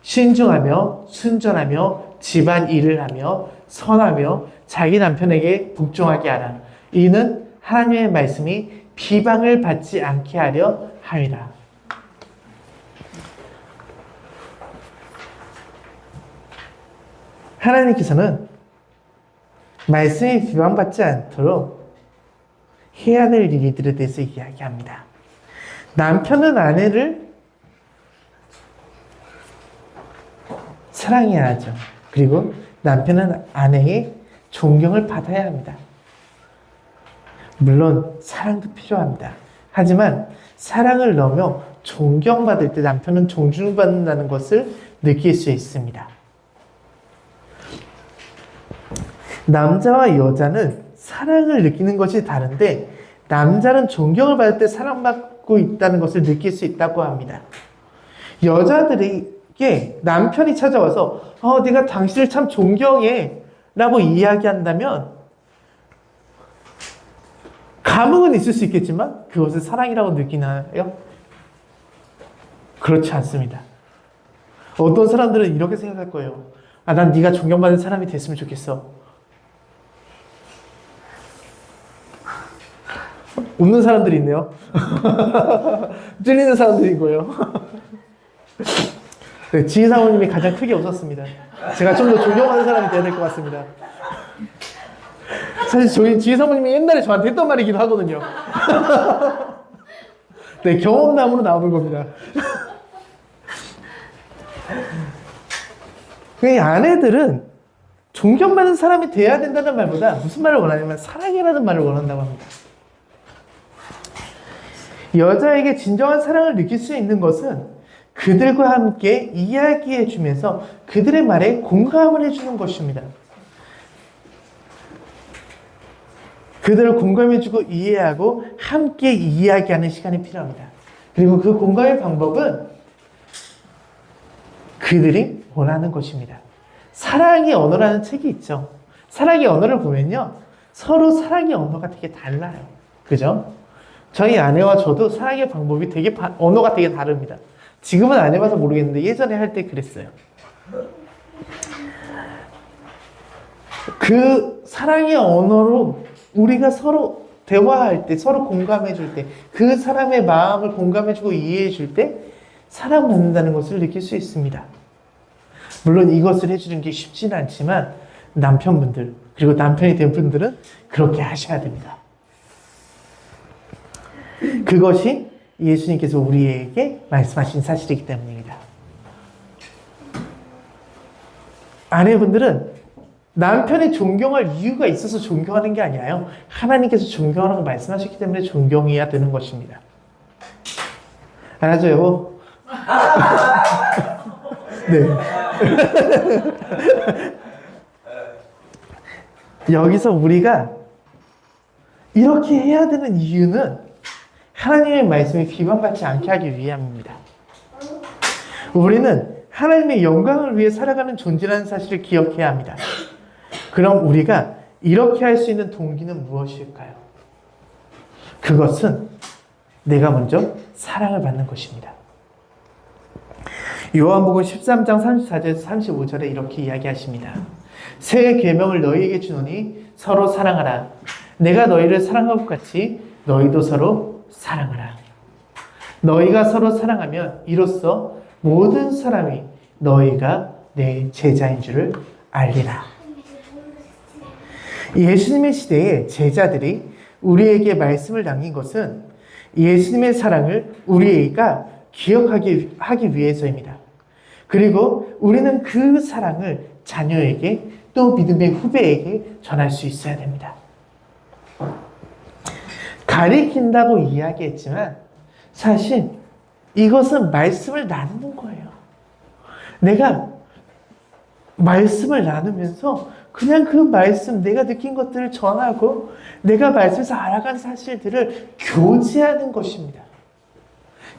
신중하며 순전하며 집안 일을 하며 선하며 자기 남편에게 복종하게 하라. 이는 하나님의 말씀이 비방을 받지 않게 하려 함이라. 하나님께서는 말씀이 비방받지 않도록 해야 될 일들에 대해서 이야기합니다. 남편은 아내를 사랑해야 하죠. 그리고 남편은 아내의 존경을 받아야 합니다. 물론 사랑도 필요합니다. 하지만 사랑을 넘어 존경받을 때 남편은 존중받는다는 것을 느낄 수 있습니다. 남자와 여자는 사랑을 느끼는 것이 다른데 남자는 존경을 받을 때 사랑받고 있다는 것을 느낄 수 있다고 합니다. 여자들에게 남편이 찾아와서 내가 당신을 참 존경해 라고 이야기한다면 감흥은 있을 수 있겠지만 그것을 사랑이라고 느끼나요? 그렇지 않습니다. 어떤 사람들은 이렇게 생각할 거예요. 난 네가 존경받는 사람이 됐으면 좋겠어. 웃는 사람들이 있네요. 찔리는 사람들인 거예요. 네, 지희 사모님이 가장 크게 웃었습니다. 제가 좀 더 존경하는 사람이 돼야 될 것 같습니다. 사실 지희 사모님이 옛날에 저한테 했던 말이기도 하거든요. 네, 경험담으로 나오는 겁니다. 이 아내들은 존경받는 사람이 돼야 된다는 말보다 무슨 말을 원하냐면 사랑이라는 말을 원한다고 합니다. 여자에게 진정한 사랑을 느낄 수 있는 것은 그들과 함께 이야기해 주면서 그들의 말에 공감을 해주는 것입니다. 그들을 공감해주고 이해하고 함께 이야기하는 시간이 필요합니다. 그리고 그 공감의 방법은 그들이 원하는 것입니다. 사랑의 언어라는 책이 있죠. 사랑의 언어를 보면요, 서로 사랑의 언어가 되게 달라요. 그죠? 저희 아내와 저도 사랑의 방법이 되게 언어가 되게 다릅니다. 지금은 안 해봐서 모르겠는데 예전에 할 때 그랬어요. 그 사랑의 언어로 우리가 서로 대화할 때, 서로 공감해 줄 때, 그 사람의 마음을 공감해 주고 이해해 줄 때 사랑받는다는 것을 느낄 수 있습니다. 물론 이것을 해주는 게 쉽지는 않지만 남편분들, 그리고 남편이 된 분들은 그렇게 하셔야 됩니다. 그것이 예수님께서 우리에게 말씀하신 사실이기 때문입니다. 아내분들은 남편이 존경할 이유가 있어서 존경하는 게 아니라요, 하나님께서 존경하라고 말씀하셨기 때문에 존경해야 되는 것입니다. 알아죠, 여보? 네. 여기서 우리가 이렇게 해야 되는 이유는 하나님의 말씀이 비방받지 않게 하기 위함입니다. 우리는 하나님의 영광을 위해 살아가는 존재라는 사실을 기억해야 합니다. 그럼 우리가 이렇게 할 수 있는 동기는 무엇일까요? 그것은 내가 먼저 사랑을 받는 것입니다. 요한복음 13장 34절에서 35절에 이렇게 이야기하십니다. 새 계명을 너희에게 주노니 서로 사랑하라. 내가 너희를 사랑한 것 같이 너희도 서로 사랑하라. 너희가 서로 사랑하면 이로써 모든 사람이 너희가 내 제자인 줄을 알리라. 예수님의 시대에 제자들이 우리에게 말씀을 남긴 것은 예수님의 사랑을 우리가 기억하기 위해서입니다. 그리고 우리는 그 사랑을 자녀에게 또 믿음의 후배에게 전할 수 있어야 됩니다. 가리킨다고 이야기했지만 사실 이것은 말씀을 나누는 거예요. 내가 말씀을 나누면서 그냥 그 말씀, 내가 느낀 것들을 전하고 내가 말씀에서 알아간 사실들을 교제하는 것입니다.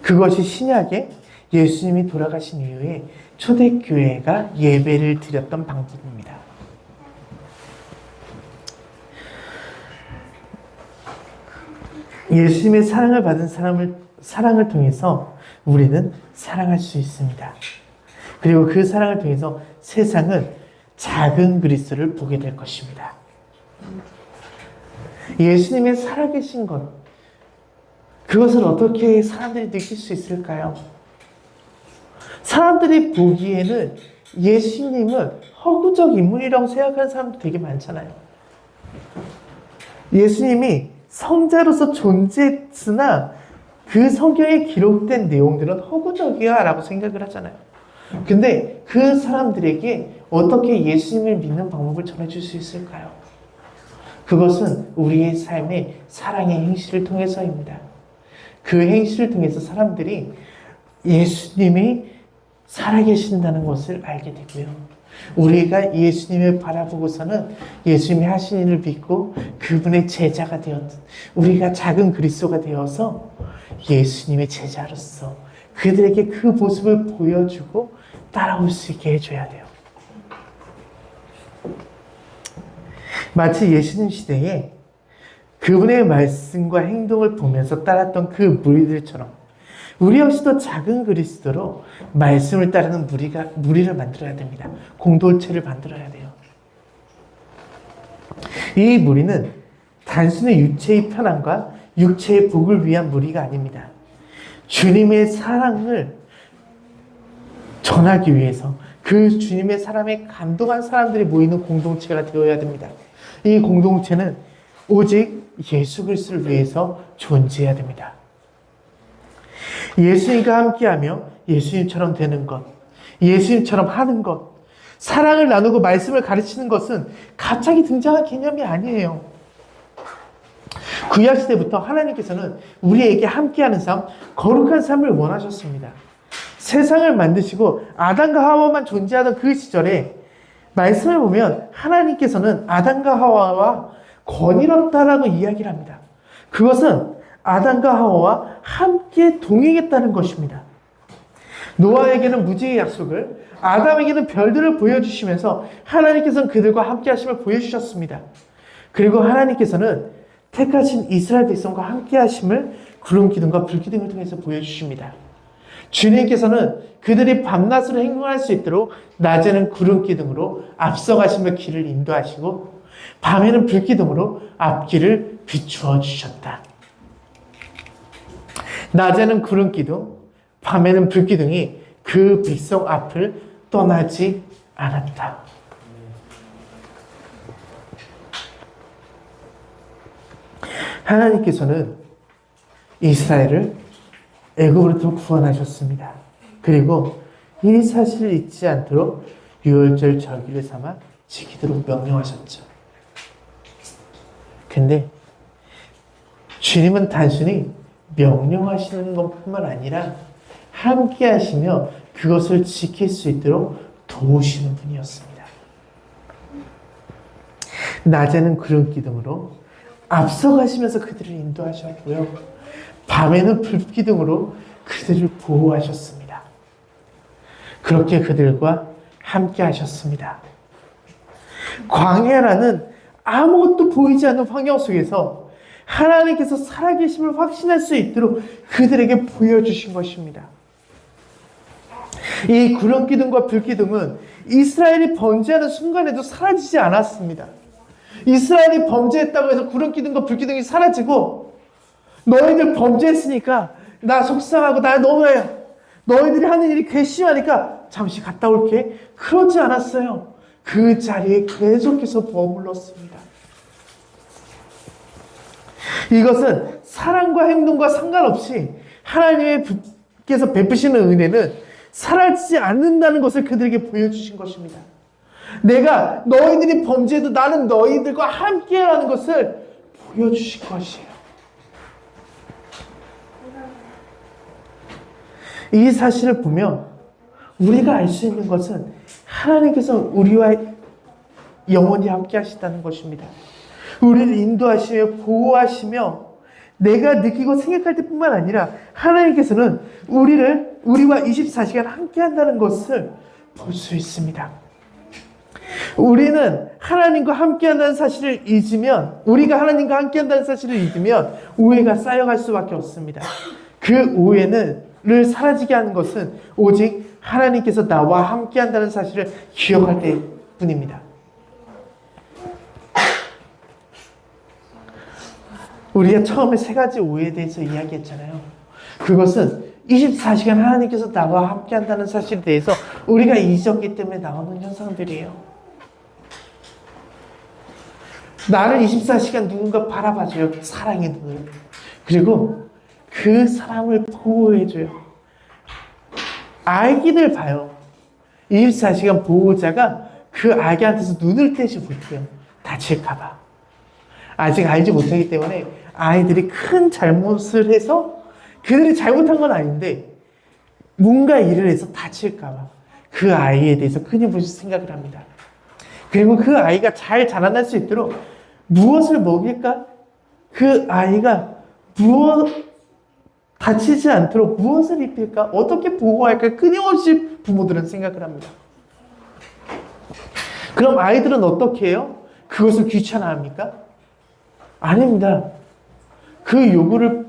그것이 신약에 예수님이 돌아가신 이후에 초대교회가 예배를 드렸던 방법입니다. 예수님의 사랑을 받은 사랑을 통해서 우리는 사랑할 수 있습니다. 그리고 그 사랑을 통해서 세상은 작은 그리스도를 보게 될 것입니다. 예수님의 살아계신 것, 그것을 어떻게 사람들이 느낄 수 있을까요? 사람들이 보기에는 예수님은 허구적 인물이라고 생각하는 사람도 되게 많잖아요. 예수님이 성자로서 존재했으나 그 성경에 기록된 내용들은 허구적이야 라고 생각을 하잖아요. 근데 그 사람들에게 어떻게 예수님을 믿는 방법을 전해줄 수 있을까요? 그것은 우리의 삶의 사랑의 행실을 통해서입니다. 그 행실을 통해서 사람들이 예수님이 살아계신다는 것을 알게 되고요. 우리가 예수님을 바라보고서는 예수님이 하신 일을 믿고 그분의 제자가 되었던 우리가 작은 그리스도가 되어서 예수님의 제자로서 그들에게 그 모습을 보여주고 따라올 수 있게 해줘야 돼요. 마치 예수님 시대에 그분의 말씀과 행동을 보면서 따랐던 그 무리들처럼 우리 역시도 작은 그리스도로 말씀을 따르는 무리를 만들어야 됩니다. 공동체를 만들어야 돼요. 이 무리는 단순히 육체의 편안과 육체의 복을 위한 무리가 아닙니다. 주님의 사랑을 전하기 위해서 그 주님의 사랑에 감동한 사람들이 모이는 공동체가 되어야 됩니다. 이 공동체는 오직 예수 그리스도를 위해서 존재해야 됩니다. 예수님과 함께하며 예수님처럼 되는 것, 예수님처럼 하는 것, 사랑을 나누고 말씀을 가르치는 것은 갑자기 등장한 개념이 아니에요. 구약시대부터 하나님께서는 우리에게 함께하는 삶, 거룩한 삶을 원하셨습니다. 세상을 만드시고 아담과 하와만 존재하던 그 시절에 말씀을 보면 하나님께서는 아담과 하와와 권위롭다라고 이야기를 합니다. 그것은 아담과 하와와 함께 동행했다는 것입니다. 노아에게는 무지의 약속을, 아담에게는 별들을 보여주시면서 하나님께서는 그들과 함께 하심을 보여주셨습니다. 그리고 하나님께서는 택하신 이스라엘 백성과 함께 하심을 구름 기둥과 불 기둥을 통해서 보여주십니다. 주님께서는 그들이 밤낮으로 행동할 수 있도록 낮에는 구름 기둥으로 앞서가시며 길을 인도하시고 밤에는 불 기둥으로 앞길을 비추어 주셨다. 낮에는 구름 기둥, 밤에는 불 기둥이 그 백성 앞을 떠나지 않았다. 하나님께서는 이스라엘을 애굽으로부터 구원하셨습니다. 그리고 이 사실을 잊지 않도록 유월절 절기를 삼아 지키도록 명령하셨죠. 근데 주님은 단순히 명령하시는 것뿐만 아니라 함께 하시며 그것을 지킬 수 있도록 도우시는 분이었습니다. 낮에는 구름 기둥으로 앞서가시면서 그들을 인도하셨고요. 밤에는 불 기둥으로 그들을 보호하셨습니다. 그렇게 그들과 함께 하셨습니다. 광야라는 아무것도 보이지 않는 환경 속에서 하나님께서 살아계심을 확신할 수 있도록 그들에게 보여주신 것입니다. 이 구름 기둥과 불 기둥은 이스라엘이 범죄하는 순간에도 사라지지 않았습니다. 이스라엘이 범죄했다고 해서 구름 기둥과 불 기둥이 사라지고 너희들 범죄했으니까 나 속상하고 나 너무해. 너희들이 하는 일이 괘씸하니까 잠시 갔다 올게. 그러지 않았어요. 그 자리에 계속해서 머물렀습니다. 이것은 사랑과 행동과 상관없이 하나님께서 베푸시는 은혜는 사라지지 않는다는 것을 그들에게 보여주신 것입니다. 내가 너희들이 범죄해도 나는 너희들과 함께라는 것을 보여주신 것이에요. 이 사실을 보면 우리가 알 수 있는 것은 하나님께서 우리와 영원히 함께 하시다는 것입니다. 우리를 인도하시며 보호하시며 내가 느끼고 생각할 때뿐만 아니라 하나님께서는 우리와 24시간 함께 한다는 것을 볼 수 있습니다. 우리는 하나님과 함께 한다는 사실을 잊으면, 우리가 하나님과 함께 한다는 사실을 잊으면 오해가 쌓여갈 수밖에 없습니다. 그 오해를 사라지게 하는 것은 오직 하나님께서 나와 함께 한다는 사실을 기억할 때뿐입니다. 우리가 처음에 세 가지 오해에 대해서 이야기했잖아요. 그것은 24시간 하나님께서 나와 함께 한다는 사실에 대해서 우리가 잊었기 때문에 나오는 현상들이에요. 나를 24시간 누군가 바라봐줘요. 사랑의 눈을. 그리고 그 사람을 보호해줘요. 아기들 봐요. 24시간 보호자가 그 아기한테서 눈을 떼지 못해요. 다칠까봐. 아직 알지 못하기 때문에 아이들이 큰 잘못을 해서 그들이 잘못한 건 아닌데 뭔가 일을 해서 다칠까봐 그 아이에 대해서 끊임없이 생각을 합니다. 그리고 그 아이가 잘 자라날 수 있도록 무엇을 먹일까? 그 아이가 다치지 않도록 무엇을 입힐까? 어떻게 보호할까? 끊임없이 부모들은 생각을 합니다. 그럼 아이들은 어떻게 해요? 그것을 귀찮아합니까? 아닙니다. 그 요구를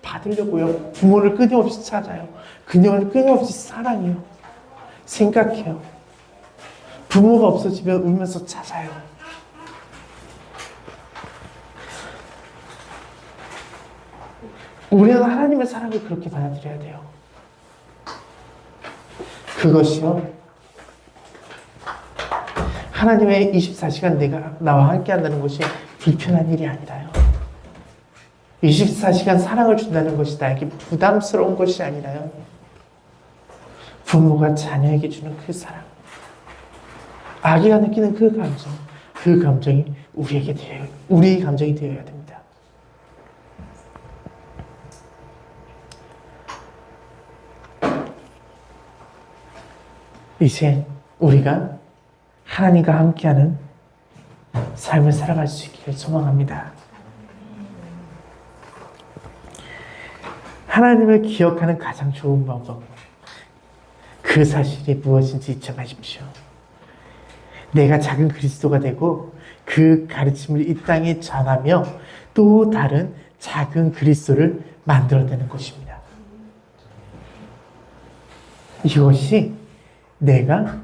받으려고요. 부모를 끊임없이 찾아요. 그녀를 끊임없이 사랑해요. 생각해요. 부모가 없어지면 울면서 찾아요. 우리는 하나님의 사랑을 그렇게 받아들여야 돼요. 그것이요. 하나님의 24시간 내가 나와 함께 한다는 것이 불편한 일이 아니라요. 24시간 사랑을 준다는 것이 나에게 부담스러운 것이 아니라요. 부모가 자녀에게 주는 그 사랑. 아기가 느끼는 그 감정이 우리의 감정이 되어야 됩니다. 이제 우리가 하나님과 함께하는 삶을 살아갈 수 있기를 소망합니다. 하나님을 기억하는 가장 좋은 방법, 그 사실이 무엇인지 잊지 마십시오. 내가 작은 그리스도가 되고 그 가르침을 이 땅에 전하며 또 다른 작은 그리스도를 만들어내는 것입니다. 이것이 내가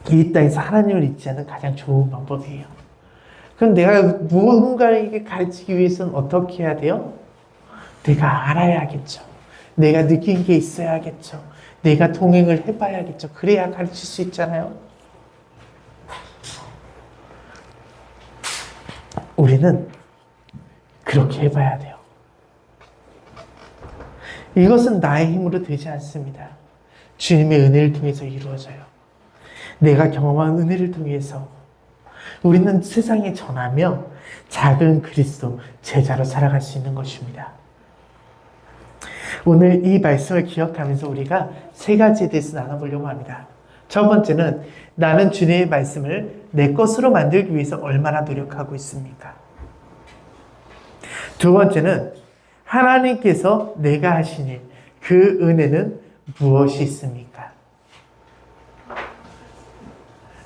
이 땅에서 하나님을 잊지 않는 가장 좋은 방법이에요. 그럼 내가 무언가에게 가르치기 위해서는 어떻게 해야 돼요? 내가 알아야겠죠. 내가 느낀 게 있어야겠죠. 내가 동행을 해봐야겠죠. 그래야 가르칠 수 있잖아요. 우리는 그렇게 해봐야 돼요. 이것은 나의 힘으로 되지 않습니다. 주님의 은혜를 통해서 이루어져요. 내가 경험한 은혜를 통해서 우리는 세상에 전하며 작은 그리스도 제자로 살아갈 수 있는 것입니다. 오늘 이 말씀을 기억하면서 우리가 세 가지에 대해서 나눠보려고 합니다. 첫 번째는 나는 주님의 말씀을 내 것으로 만들기 위해서 얼마나 노력하고 있습니까? 두 번째는 하나님께서 내가 하신 일, 그 은혜는 무엇이 있습니까?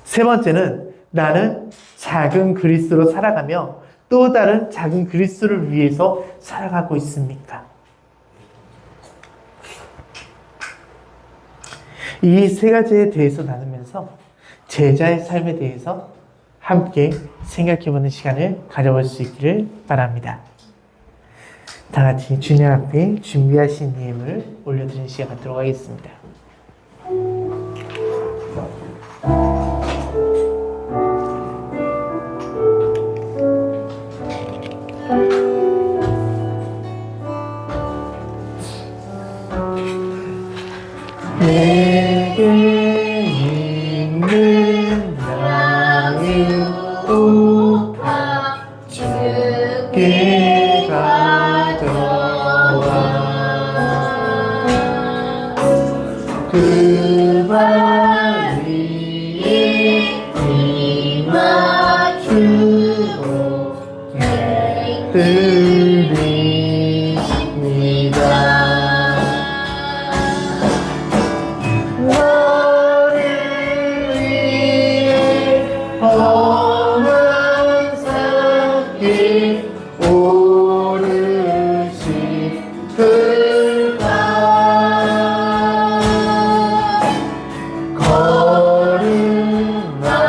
세 번째는 나는 작은 그리스도로 살아가며 또 다른 작은 그리스도를 위해서 살아가고 있습니까? 이 세 가지에 대해서 나누면서 제자의 삶에 대해서 함께 생각해보는 시간을 가져볼 수 있기를 바랍니다. 다 같이 주님 앞에 준비하신 예물 올려드리는 시간 갖도록 하겠습니다. 내게 있는 양을 높아 주께 가져와 그 발 위에 임하주고 드립니다.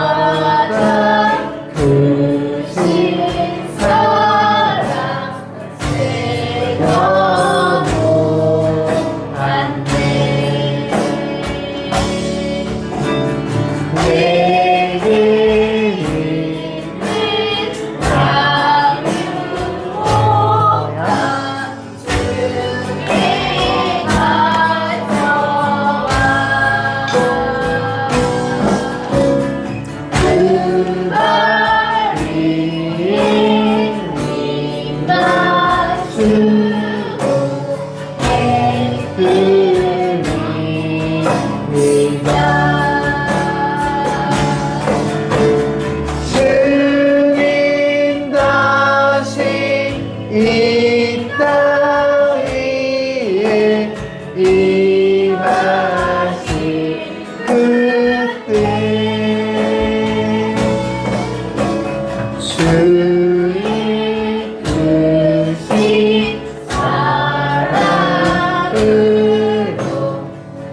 걸음마다 그 신 사랑 주의 크신 사랑으로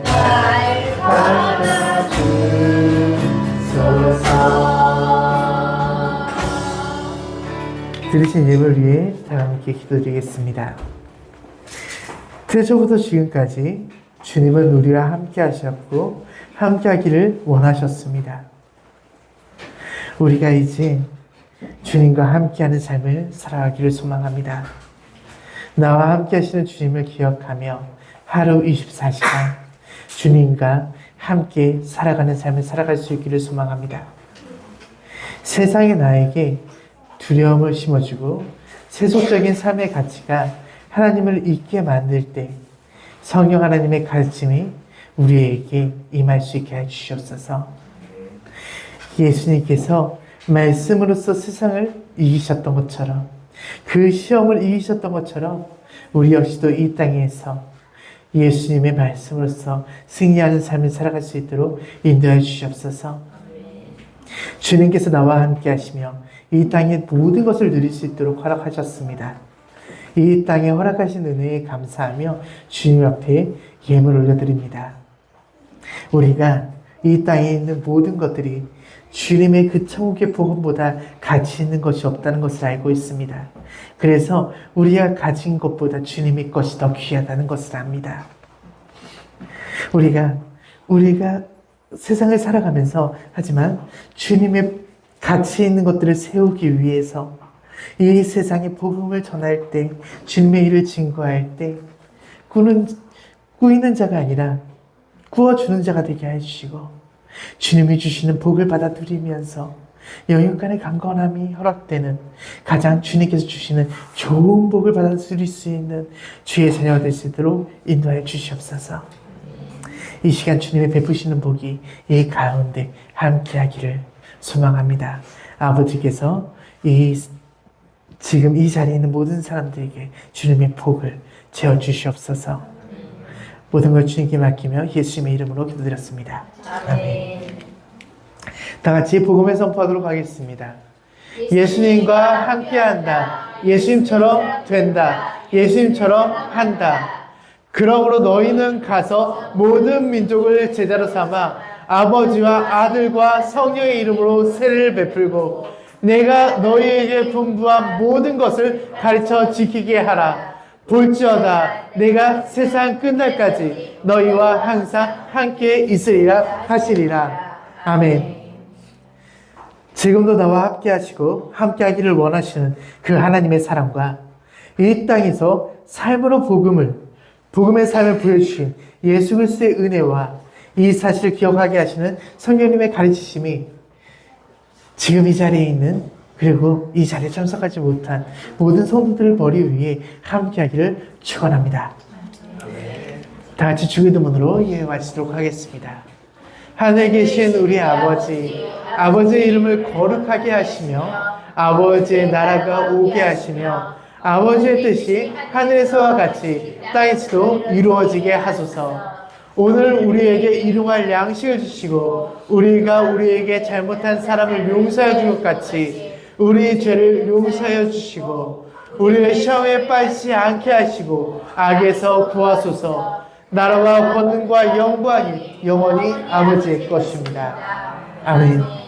날 받아주소서. 들으신 예물 위해 다 함께 기도드리겠습니다. 태초부터 지금까지 주님은 우리와 함께 하셨고 함께 하기를 원하셨습니다. 우리가 이제 주님과 함께하는 삶을 살아가기를 소망합니다. 나와 함께 하시는 주님을 기억하며 하루 24시간 주님과 함께 살아가는 삶을 살아갈 수 있기를 소망합니다. 세상의 나에게 두려움을 심어주고 세속적인 삶의 가치가 하나님을 잊게 만들 때 성령 하나님의 가르침이 우리에게 임할 수 있게 해주시옵소서. 예수님께서 말씀으로써 세상을 이기셨던 것처럼 그 시험을 이기셨던 것처럼 우리 역시도 이 땅에서 예수님의 말씀으로써 승리하는 삶을 살아갈 수 있도록 인도해 주시옵소서. 주님께서 나와 함께 하시며 이 땅의 모든 것을 누릴 수 있도록 허락하셨습니다. 이 땅에 허락하신 은혜에 감사하며 주님 앞에 예물 올려드립니다. 우리가 이 땅에 있는 모든 것들이 주님의 그 천국의 복음보다 가치 있는 것이 없다는 것을 알고 있습니다. 그래서 우리가 가진 것보다 주님의 것이 더 귀하다는 것을 압니다. 우리가 세상을 살아가면서 하지만 주님의 가치 있는 것들을 세우기 위해서 이 세상에 복음을 전할 때, 주님의 일을 증거할 때 꾸이는 자가 아니라 구워주는 자가 되게 해주시고 주님이 주시는 복을 받아 누리면서 영육간의 강건함이 허락되는 가장 주님께서 주시는 좋은 복을 받아 누릴 수 있는 주의 자녀가 될 수 있도록 인도하여 주시옵소서. 이 시간 주님의 베푸시는 복이 이 가운데 함께하기를 소망합니다. 아버지께서 지금 이 자리에 있는 모든 사람들에게 주님의 복을 채워주시옵소서. 모든 걸 주님께 맡기며 예수님의 이름으로 기도드렸습니다. 아멘. 다 같이 복음을 선포하도록 하겠습니다. 예수님과 함께한다. 예수님처럼 된다. 예수님처럼 한다. 그러므로 너희는 가서 모든 민족을 제자로 삼아 아버지와 아들과 성령의 이름으로 세례를 베풀고 내가 너희에게 분부한 모든 것을 가르쳐 지키게 하라. 볼지어다 내가 세상 끝날까지 너희와 항상 함께 있으리라 하시리라. 아멘. 지금도 나와 함께 하시고 함께 하기를 원하시는 그 하나님의 사랑과 이 땅에서 삶으로 복음의 삶을 보여주신 예수 그리스도의 은혜와 이 사실을 기억하게 하시는 성령님의 가르치심이 지금 이 자리에 있는 그리고 이 자리에 참석하지 못한 모든 성도들 머리 위에 함께하기를 축원합니다. 다 같이 주기도문으로 예배 마치도록 하겠습니다. 하늘에 계신 우리 아버지, 아버지의 이름을 거룩하게 하시며 아버지의 나라가 오게 하시며 아버지의 뜻이 하늘에서와 같이 땅에서도 이루어지게 하소서. 오늘 우리에게 일용할 양식을 주시고 우리가 우리에게 잘못한 사람을 용서해 준 것 같이 우리 죄를 용서해 주시고 우리의 시험에 빠지지 않게 하시고 악에서 구하소서. 나라와 권능과 영광이 영원히 아버지의 것입니다. 아멘.